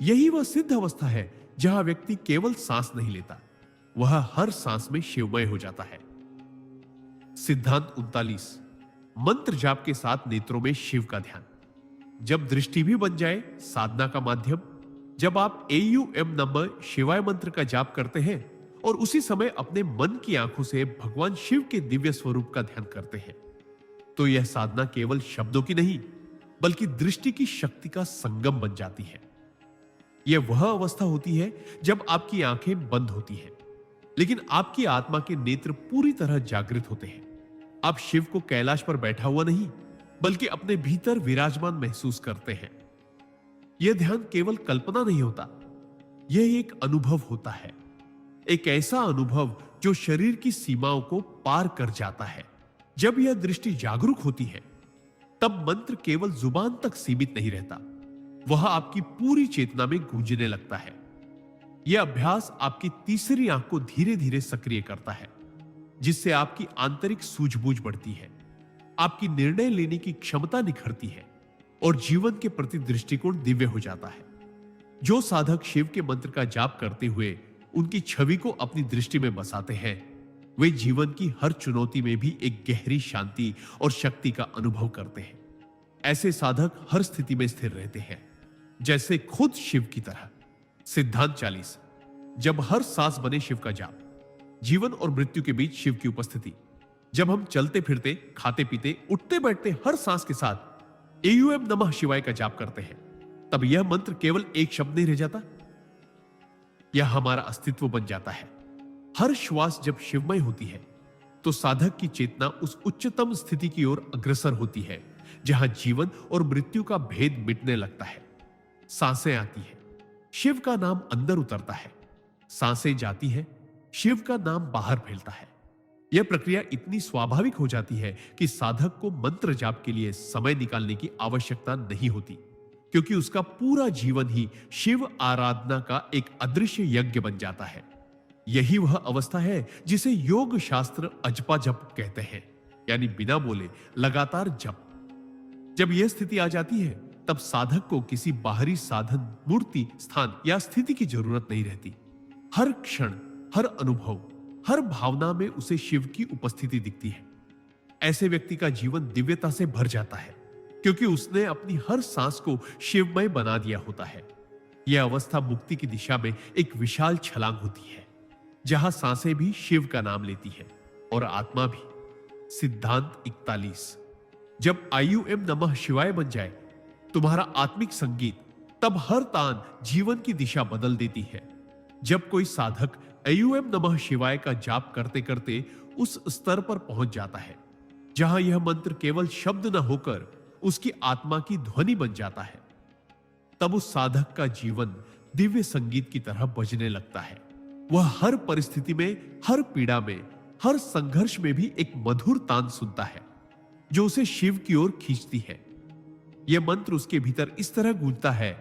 यही वह सिद्ध अवस्था है जहां व्यक्ति केवल सांस नहीं लेता, वह हर सांस में शिवमय हो जाता है। सिद्धांत 39। मंत्र जाप के साथ नेत्रों में शिव का ध्यान। जब दृष्टि भी बन जाए साधना का माध्यम, जब आप एयूएम नंबर शिवाय मंत्र का जाप करते हैं और उसी समय अपने मन की आंखों से भगवान शिव के दिव्य स्वरूप का ध्यान करते हैं, तो यह साधना केवल शब्दों की नहीं, बल्कि दृष्टि की शक्ति का संगम बन जाती है। यह वह अवस्था होती है जब आपकी आंखें बंद होती हैं, लेकिन आपकी आत्मा के नेत्र पूरी तरह जागृत होते हैं। आप शिव को कैलाश पर बैठा हुआ नहीं, बल्कि अपने भीतर विराजमान महसूस करते हैं। यह ध्यान केवल कल्पना नहीं होता, यह एक अनुभव होता है, एक ऐसा अनुभव जो शरीर की सीमाओं को पार कर जाता है। जब यह दृष्टि जागरूक होती है, तब मंत्र केवल जुबान तक सीमित नहीं रहता, वह आपकी पूरी चेतना में गूंजने लगता है। यह अभ्यास आपकी तीसरी आंख को धीरे धीरे सक्रिय करता है, जिससे आपकी आंतरिक सूझबूझ बढ़ती है, आपकी निर्णय लेने की क्षमता निखरती है और जीवन के प्रति दृष्टिकोण दिव्य हो जाता है। जो साधक शिव के मंत्र का जाप करते हुए उनकी छवि को अपनी दृष्टि में बसाते हैं, वे जीवन की हर चुनौती में भी एक गहरी शांति और शक्ति का अनुभव करते हैं। ऐसे साधक हर स्थिति में स्थिर रहते हैं, जैसे खुद शिव की तरह। सिद्धांत 40। जब हर सांस बने शिव का जाप। जीवन और मृत्यु के बीच शिव की उपस्थिति। जब हम चलते फिरते, खाते पीते, उठते बैठते हर सांस के साथ एयूएम नमः शिवाय का जाप करते हैं, तब यह मंत्र केवल एक शब्द नहीं रह जाता, यह हमारा अस्तित्व बन जाता है। हर श्वास जब शिवमय होती है, तो साधक की चेतना उस उच्चतम स्थिति की ओर अग्रसर होती है, जहां जीवन और मृत्यु का भेद मिटने लगता है। सांसें आती है, शिव का नाम अंदर उतरता है, सांसें जाती है, शिव का नाम बाहर फैलता है। यह प्रक्रिया इतनी स्वाभाविक हो जाती है कि साधक को मंत्र जाप के लिए समय निकालने की आवश्यकता नहीं होती, क्योंकि उसका पूरा जीवन ही शिव आराधना का एक अदृश्य यज्ञ बन जाता है। यही वह अवस्था है जिसे योग शास्त्र अजपा जप कहते हैं, यानी बिना बोले लगातार जप। जब यह स्थिति आ जाती है, तब साधक को किसी बाहरी साधन, मूर्ति, स्थान या स्थिति की जरूरत नहीं रहती। हर क्षण, हर अनुभव, हर भावना में उसे शिव की उपस्थिति दिखती है। ऐसे व्यक्ति का जीवन दिव्यता से भर जाता है, क्योंकि उसने अपनी हर सांस को शिवमय बना दिया होता है। यह अवस्था मुक्ति की दिशा में एक विशाल छलांग होती है, जहां सांसें भी शिव का नाम लेती है और आत्मा भी। सिद्धांत 41। जब आईयूएम नमः शिवाय बन जाए तुम्हारा आत्मिक संगीत, तब हर तान जीवन की दिशा बदल देती है। जब कोई साधक एयूएम नमः शिवाय का जाप करते करते उस स्तर पर पहुंच जाता है जहां यह मंत्र केवल शब्द न होकर उसकी आत्मा की ध्वनि बन जाता है, तब उस साधक का जीवन दिव्य संगीत की तरह बजने लगता है। वह हर परिस्थिति में, हर पीड़ा में, हर संघर्ष में भी एक मधुर तान सुनता है जो उसे शिव की ओर खींचती है। यह मंत्र उसके भीतर इस तरह गूंजता है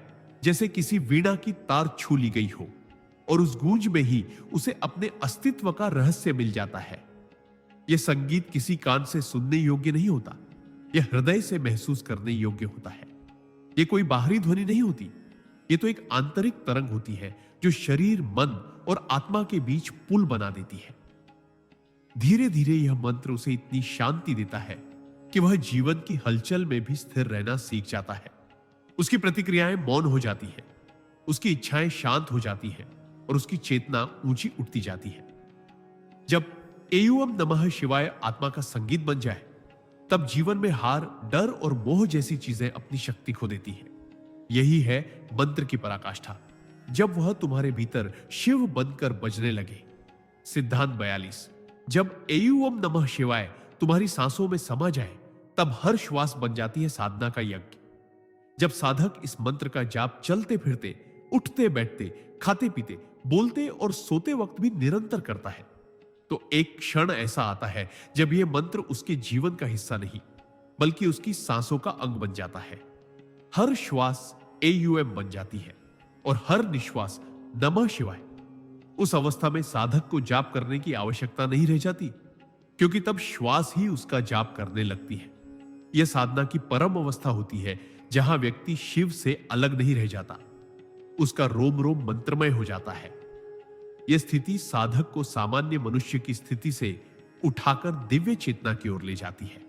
जैसे किसी वीणा की तार छू ली गई हो, और उस गूंज में ही उसे अपने अस्तित्व का रहस्य मिल जाता है। यह संगीत किसी कान से सुनने योग्य नहीं होता, यह हृदय से महसूस करने योग्य होता है। यह कोई बाहरी ध्वनि नहीं होती, यह तो एक आंतरिक तरंग होती है जो शरीर, मन और आत्मा के बीच पुल बना देती है। धीरे धीरे यह मंत्र उसे इतनी शांति देता है कि वह जीवन की हलचल में भी स्थिर रहना सीख जाता है। उसकी प्रतिक्रियाएं मौन हो जाती है, उसकी इच्छाएं शांत हो जाती हैं और उसकी चेतना ऊंची उठती जाती है। जब एयूएम नमः शिवाय आत्मा का संगीत बन जाए, तब जीवन में हार, डर और मोह जैसी चीजें अपनी शक्ति खो देती हैं। यही है मंत्र की पराकाष्ठा, जब वह तुम्हारे भीतर शिव बनकर बजने लगे। सिद्धांत 42। जब एयूएम नमः शिवाय तुम्हारी सांसों में समा जाए, तब हर श्वास बन जाती है साधना का यज्ञ। जब साधक इस मंत्र का जाप चलते फिरते, उठते बैठते, खाते पीते, बोलते और सोते वक्त भी निरंतर करता है, तो एक क्षण ऐसा आता है जब यह मंत्र उसके जीवन का हिस्सा नहीं बल्कि उसकी सांसों का अंग बन जाता है। हर श्वास एयूएम बन जाती है और हर निश्वास नमः शिवाय। उस अवस्था में साधक को जाप करने की आवश्यकता नहीं रह जाती, क्योंकि तब श्वास ही उसका जाप करने लगती है। यह साधना की परम अवस्था होती है जहां व्यक्ति शिव से अलग नहीं रह जाता, उसका रोम रोम मंत्रमय हो जाता है। यह स्थिति साधक को सामान्य मनुष्य की स्थिति से उठाकर दिव्य चेतना की ओर ले जाती है।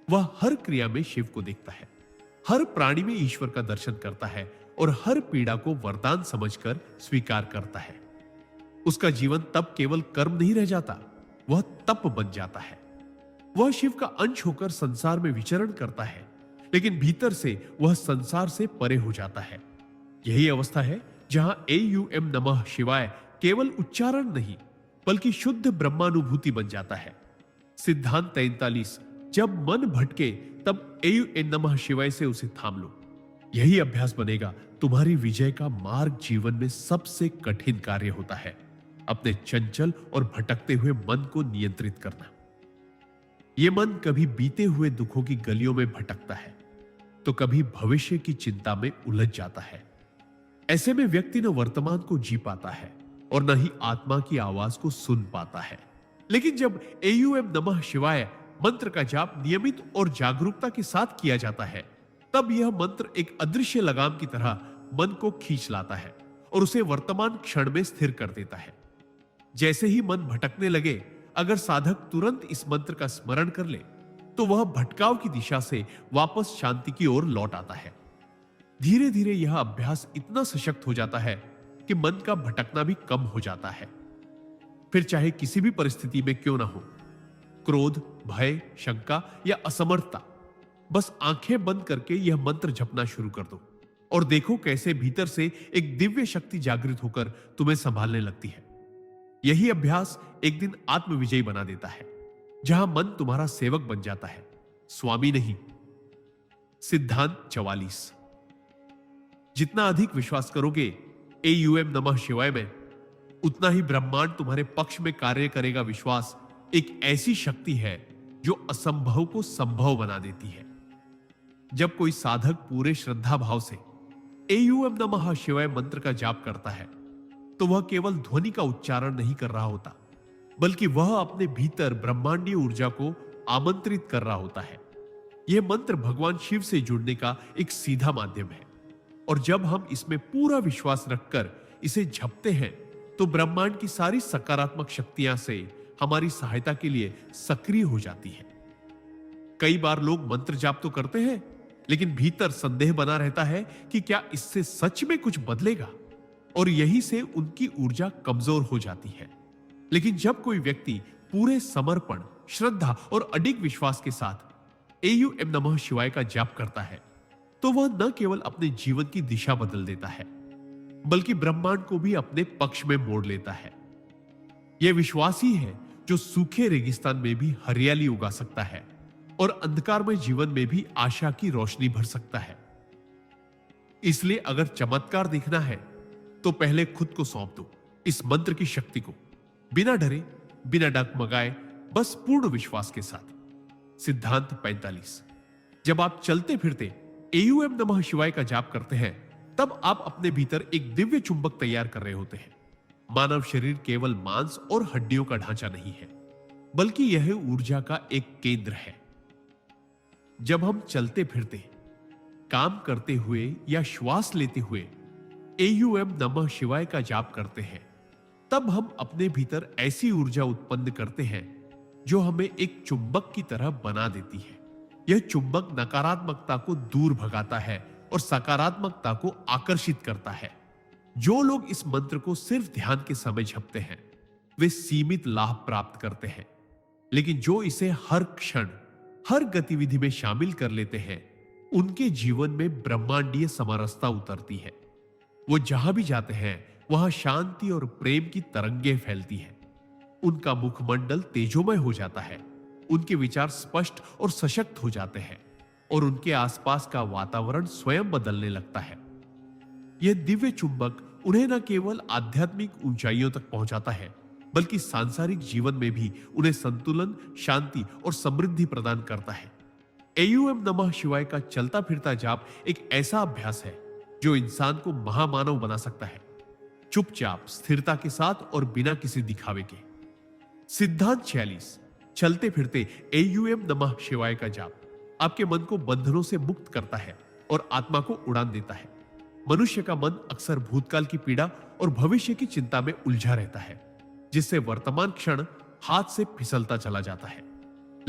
वह हर क्रिया में शिव को देखता है, हर प्राणी में ईश्वर का दर्शन करता है और हर पीड़ा को वरदान समझकर स्वीकार करता है। उसका जीवन तब केवल कर्म नहीं रह जाता, वह तप बन जाता है। वह शिव का अंश होकर संसार में विचरण करता है, लेकिन भीतर से वह संसार से परे हो जाता है। यही अवस्था है जहां एयूएम नमः शिवाय केवल उच्चारण नहीं बल्कि शुद्ध ब्रह्मानुभूति बन जाता है। सिद्धांत 43। जब मन भटके, तब एयूएम नमः शिवाय से उसे थाम लो। यही अभ्यास बनेगा तुम्हारी विजय का मार्ग। जीवन में सबसे कठिन कार्य होता है अपने चंचल और भटकते हुए मन को नियंत्रित करना। यह मन कभी बीते हुए दुखों की गलियों में भटकता है, तो कभी भविष्य की चिंता में उलझ जाता है। ऐसे में व्यक्ति न वर्तमान को जी पाता है और न ही आत्मा की आवाज को सुन पाता है। लेकिन जब एयूएम नमः शिवाय मंत्र का जाप नियमित और जागरूकता के साथ किया जाता है, तब यह मंत्र एक अदृश्य लगाम की तरह मन को खींच लाता है और उसे वर्तमान क्षण में स्थिर कर देता है। जैसे ही मन भटकने लगे, अगर साधक तुरंत इस मंत्र का स्मरण कर ले, तो वह भटकाव की दिशा से वापस शांति की ओर लौट आता है। धीरे धीरे यह अभ्यास इतना सशक्त हो जाता है कि मन का भटकना भी कम हो जाता है। फिर चाहे किसी भी परिस्थिति में क्यों ना हो, क्रोध, भय, शंका या असमर्थता, बस आंखें बंद करके यह मंत्र जपना शुरू कर दो और देखो कैसे भीतर से एक दिव्य शक्ति जागृत होकर तुम्हें संभालने लगती है। यही अभ्यास एक दिन आत्मविजयी बना देता है, जहां मन तुम्हारा सेवक बन जाता है, स्वामी नहीं। सिद्धांत 44। जितना अधिक विश्वास करोगे एयूएम नमः शिवाय में, उतना ही ब्रह्मांड तुम्हारे पक्ष में कार्य करेगा। विश्वास एक ऐसी शक्ति है जो असंभव को संभव बना देती है। जब कोई साधक पूरे श्रद्धा भाव से एयूएम नमः शिवाय मंत्र का जाप करता है, तो वह केवल ध्वनि का उच्चारण नहीं कर रहा होता, बल्कि वह अपने भीतर ब्रह्मांडीय ऊर्जा को आमंत्रित कर रहा होता है। यह मंत्र भगवान शिव से जुड़ने का एक सीधा माध्यम है, और जब हम इसमें पूरा विश्वास रखकर इसे जपते हैं, तो ब्रह्मांड की सारी सकारात्मक शक्तियां से हमारी सहायता के लिए सक्रिय हो जाती है। कई बार लोग मंत्र जाप तो करते हैं, लेकिन भीतर संदेह बना रहता है कि क्या इससे सच में कुछ बदलेगा, और यहीं से उनकी ऊर्जा कमजोर हो जाती है। लेकिन जब कोई व्यक्ति पूरे समर्पण, श्रद्धा और अडिग विश्वास के साथ एयूएम नमः शिवाय का जाप करता है, तो वह न केवल अपने जीवन की दिशा बदल देता है, बल्कि ब्रह्मांड को भी अपने पक्ष में मोड़ लेता है। यह विश्वास ही है जो सूखे रेगिस्तान में भी हरियाली उगा सकता है और अंधकारमय जीवन में भी आशा की रोशनी भर सकता है। इसलिए अगर चमत्कार देखना है तो पहले खुद को सौंप दो इस मंत्र की शक्ति को, बिना डरे, बिना डगमगाए, बस पूर्ण विश्वास के साथ। सिद्धांत 45। जब आप चलते फिरते एयूएम नमः शिवाय का जाप करते हैं, तब आप अपने भीतर एक दिव्य चुंबक तैयार कर रहे होते हैं। मानव शरीर केवल मांस और हड्डियों का ढांचा नहीं है, बल्कि यह ऊर्जा का एक केंद्र है। जब हम चलते फिरते, काम करते हुए या श्वास लेते हुए एयूएम नमः शिवाय का जाप करते हैं, तब हम अपने भीतर ऐसी ऊर्जा उत्पन्न करते हैं जो हमें एक चुंबक की तरह बना देती है। यह चुंबक नकारात्मकता को दूर भगाता है और सकारात्मकता को आकर्षित करता है। जो लोग इस मंत्र को सिर्फ ध्यान के समय जपते हैं, वे सीमित लाभ प्राप्त करते हैं, लेकिन जो इसे हर क्षण, हर गतिविधि में शामिल कर लेते हैं, उनके जीवन में ब्रह्मांडीय समरसता उतरती है। वो जहां भी जाते हैं, वहां शांति और प्रेम की तरंगें फैलती हैं। उनका मुखमंडल तेजोमय हो जाता है, उनके विचार स्पष्ट और सशक्त हो जाते हैं और उनके आसपास का वातावरण स्वयं बदलने लगता है। यह दिव्य चुंबक उन्हें न केवल आध्यात्मिक ऊंचाइयों तक पहुंचाता है, बल्कि सांसारिक जीवन में भी उन्हें संतुलन, शांति और समृद्धि प्रदान करता है। एयूएम नमः शिवाय का चलता फिरता जाप एक ऐसा अभ्यास है जो इंसान को महामानव बना सकता है, चुपचाप, स्थिरता के साथ और बिना किसी दिखावे के। सिद्धांत 46। चलते फिरते एयूएम नमः शिवाय का जाप आपके मन को बंधनों से मुक्त करता है और आत्मा को उड़ान देता है। मनुष्य का मन अक्सर भूतकाल की पीड़ा और भविष्य की चिंता में उलझा रहता है, जिससे वर्तमान क्षण हाथ से फिसलता चला जाता है।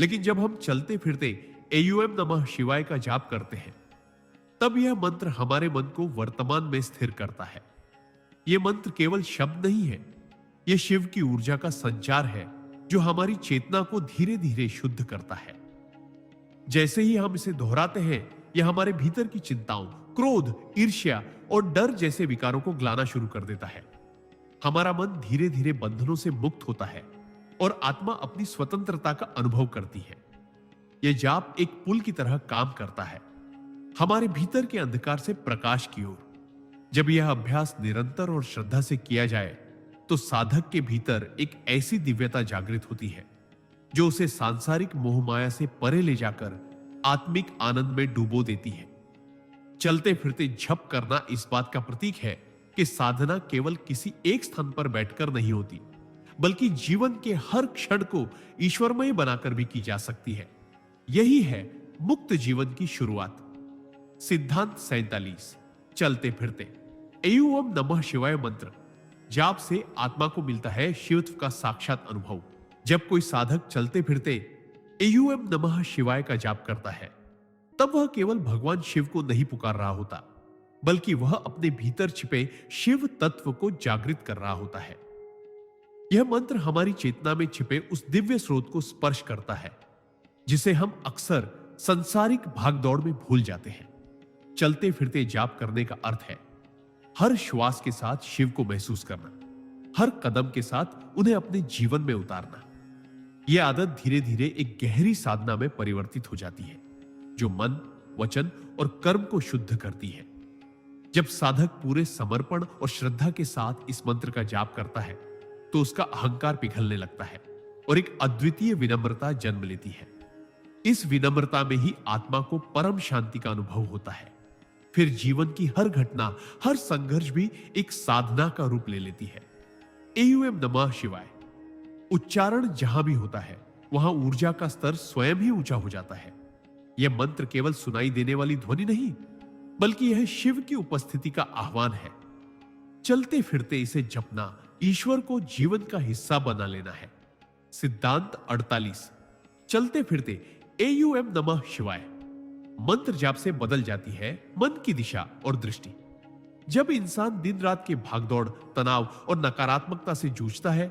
लेकिन जब हम चलते फिरते एयूएम नमः शिवाय का जाप करते हैं, तब यह मंत्र हमारे मन को वर्तमान में स्थिर करता है। यह मंत्र केवल शब्द नहीं है, यह शिव की ऊर्जा का संचार है जो हमारी चेतना को धीरे धीरे शुद्ध करता है। जैसे ही हम इसे दोहराते हैं, यह हमारे भीतर की चिंताओं, क्रोध, ईर्ष्या और डर जैसे विकारों को गलाना शुरू कर देता है। हमारा मन धीरे धीरे बंधनों से मुक्त होता है और आत्मा अपनी स्वतंत्रता का अनुभव करती है। यह जाप एक पुल की तरह काम करता है, हमारे भीतर के अंधकार से प्रकाश की ओर। जब यह अभ्यास निरंतर और श्रद्धा से किया जाए, तो साधक के भीतर एक ऐसी दिव्यता जागृत होती है जो उसे सांसारिक मोहमाया से परे ले जाकर आत्मिक आनंद में डुबो देती है। चलते फिरते जप करना इस बात का प्रतीक है कि साधना केवल किसी एक स्थान पर बैठकर नहीं होती, बल्कि जीवन के हर क्षण को ईश्वरमय बनाकर भी की जा सकती है। यही है मुक्त जीवन की शुरुआत। सिद्धांत 47। चलते फिरते एयूएम नमः शिवाय मंत्र जाप से आत्मा को मिलता है शिवत्व का साक्षात अनुभव। जब कोई साधक चलते फिरते एयूएम नमः शिवाय का जाप करता है, तब वह केवल भगवान शिव को नहीं पुकार रहा होता, बल्कि वह अपने भीतर छिपे शिव तत्व को जागृत कर रहा होता है। यह मंत्र हमारी चेतना में छिपे उस दिव्य स्रोत को स्पर्श करता है जिसे हम अक्सर संसारिक भागदौड़ में भूल जाते हैं। चलते फिरते जाप करने का अर्थ है हर श्वास के साथ शिव को महसूस करना, हर कदम के साथ उन्हें अपने जीवन में उतारना। यह आदत धीरे धीरे एक गहरी साधना में परिवर्तित हो जाती है जो मन, वचन और कर्म को शुद्ध करती है। जब साधक पूरे समर्पण और श्रद्धा के साथ इस मंत्र का जाप करता है, तो उसका अहंकार पिघलने लगता है और एक अद्वितीय विनम्रता जन्म लेती है। इस विनम्रता में ही आत्मा को परम शांति का अनुभव होता है। फिर जीवन की हर घटना, हर संघर्ष भी एक साधना का रूप ले लेती है। एयूएम नमः शिवाय उच्चारण जहां भी होता है, वहां ऊर्जा का स्तर स्वयं ही ऊंचा हो जाता है। यह मंत्र केवल सुनाई देने वाली ध्वनि नहीं, बल्कि यह शिव की उपस्थिति का आह्वान है। चलते फिरते इसे जपना ईश्वर को जीवन का हिस्सा बना लेना है। सिद्धांत 48। चलते फिरते एयूएम नमः शिवाय मंत्र जाप से बदल जाती है मन की दिशा और दृष्टि। जब इंसान दिन रात के भागदौड़, तनाव और नकारात्मकता से जूझता है,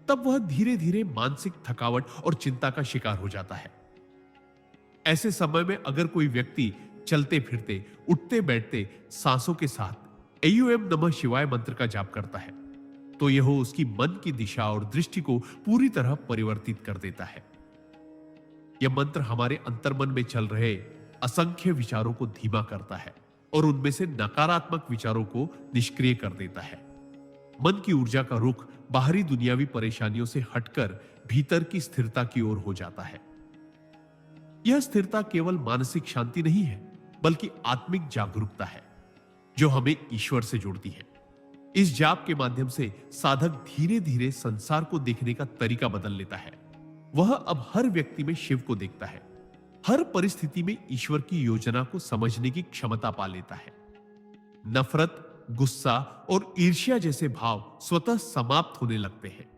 तब वह धीरे धीरे मानसिक थकावट और चिंता का शिकार हो जाता है। ऐसे समय में अगर कोई व्यक्ति चलते फिरते, उठते बैठते, सांसों के साथ एयूएम नमः शिवाय मंत्र का जाप करता है तो यह उसकी मन की दिशा और दृष्टि को पूरी तरह परिवर्तित कर देता है। यह मंत्र हमारे अंतर्मन में चल रहे असंख्य विचारों को धीमा करता है और उनमें से नकारात्मक विचारों को निष्क्रिय कर देता है। मन की ऊर्जा का रुख बाहरी दुनियावी परेशानियों से हटकर भीतर की स्थिरता की ओर हो जाता है। यह स्थिरता केवल मानसिक शांति नहीं है, बल्कि आत्मिक जागरूकता है जो हमें ईश्वर से जोड़ती है। इस जाप के माध्यम से साधक धीरे धीरे संसार को देखने का तरीका बदल लेता है। वह अब हर व्यक्ति में शिव को देखता है, हर परिस्थिति में ईश्वर की योजना को समझने की क्षमता पा लेता है। नफरत, गुस्सा और ईर्ष्या जैसे भाव स्वतः समाप्त होने लगते हैं।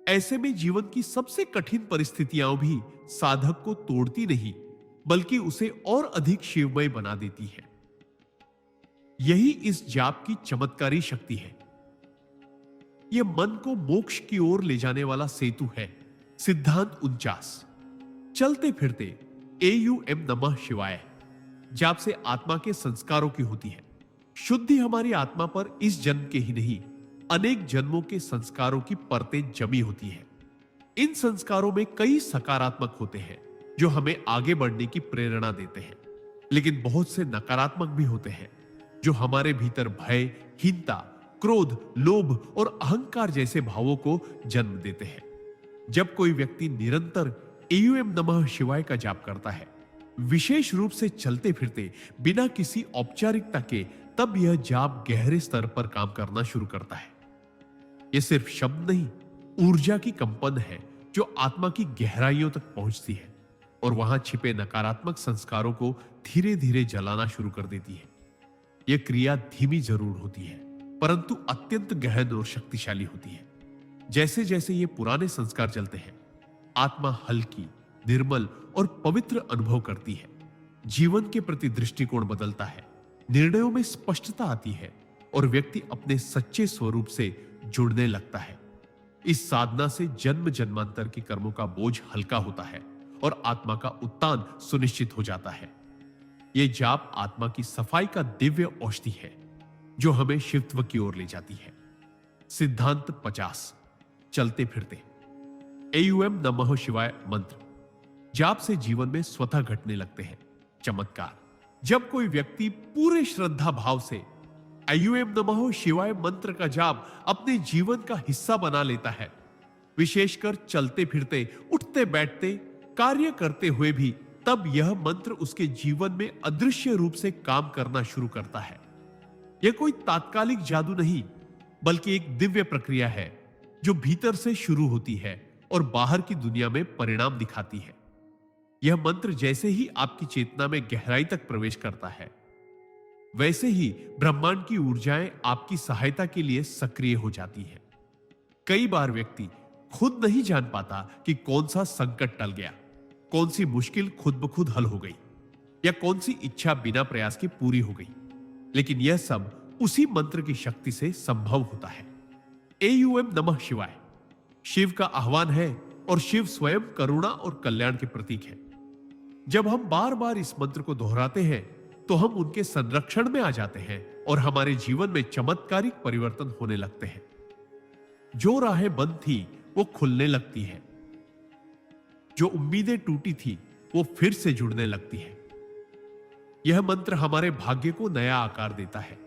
ऐसे में जीवन की सबसे कठिन परिस्थितियां भी साधक को तोड़ती नहीं, बल्कि उसे और अधिक शिवमय बना देती है। यही इस जाप की चमत्कारी शक्ति है। यह मन को मोक्ष की ओर ले जाने वाला सेतु है। सिद्धांत 49। चलते फिरते एयूएम नमः शिवाय जाप से आत्मा के संस्कारों की होती है। शुद्धि हमारी आत्मा पर इस जन्म के ही नहीं, अनेक जन्मों के संस्कारों की परतें जमी होती है। इन संस्कारों में कई सकारात्मक होते हैं जो हमें आगे बढ़ने की प्रेरणा देते हैं, लेकिन बहुत से नकारात्मक भी होते हैं जो हमारे भीतर भय, हीनता, क्रोध, लोभ और अहंकार जैसे भावों को जन्म देते हैं। जब कोई व्यक्ति निरंतर एयूएम नमः शिवाय का जाप करता है, विशेष रूप से चलते फिरते बिना किसी औपचारिकता के, तब यह जाप गहरे स्तर पर काम करना शुरू करता है। यह सिर्फ शब्द नहीं, ऊर्जा की कंपन है जो आत्मा की गहराइयों तक पहुंचती है और वहां छिपे नकारात्मक संस्कारों को धीरे धीरे जलाना शुरू कर देती है। यह क्रिया धीमी जरूर होती है, परंतु अत्यंत गहन और शक्तिशाली होती है। जैसे जैसे ये पुराने संस्कार जलते हैं, आत्मा हल्की, निर्मल और पवित्र अनुभव करती है। जीवन के प्रति दृष्टिकोण बदलता है, निर्णयों में स्पष्टता आती है और व्यक्ति अपने सच्चे स्वरूप से जुड़ने लगता है। इस साधना से जन्म जन्मांतर के कर्मों का बोझ हल्का होता है और आत्मा का उत्थान सुनिश्चित हो जाता है। यह जाप आत्मा की सफाई का दिव्य औषधि है जो हमें शिवत्व की ओर ले जाती है। सिद्धांत 50। चलते फिरते एयूएम नमः शिवाय मंत्र जाप से जीवन में स्वतः घटने लगते हैं चमत्कार। जब कोई व्यक्ति पूरे श्रद्धा भाव से एयूएम नमः शिवाय मंत्र का जाप अपने जीवन का हिस्सा बना लेता है, विशेषकर चलते फिरते, उठते बैठते, कार्य करते हुए भी, तब यह मंत्र उसके जीवन में अदृश्य रूप से काम करना शुरू करता है। यह कोई तात्कालिक जादू नहीं, बल्कि एक दिव्य प्रक्रिया है जो भीतर से शुरू होती है और बाहर की दुनिया में परिणाम दिखाती है। यह मंत्र जैसे ही आपकी चेतना में गहराई तक प्रवेश करता है, वैसे ही ब्रह्मांड की ऊर्जाएं आपकी सहायता के लिए सक्रिय हो जाती हैं। कई बार व्यक्ति खुद नहीं जान पाता कि कौन सा संकट टल गया, कौन सी मुश्किल खुद ब खुद हल हो गई या कौन सी इच्छा बिना प्रयास के पूरी हो गई, लेकिन यह सब उसी मंत्र की शक्ति से संभव होता है। एयूएम नमः शिवाय शिव का आह्वान है और शिव स्वयं करुणा और कल्याण के प्रतीक है। जब हम बार बार इस मंत्र को दोहराते हैं तो हम उनके संरक्षण में आ जाते हैं और हमारे जीवन में चमत्कारिक परिवर्तन होने लगते हैं। जो राहें बंद थी वो खुलने लगती हैं, जो उम्मीदें टूटी थी वो फिर से जुड़ने लगती हैं। यह मंत्र हमारे भाग्य को नया आकार देता है।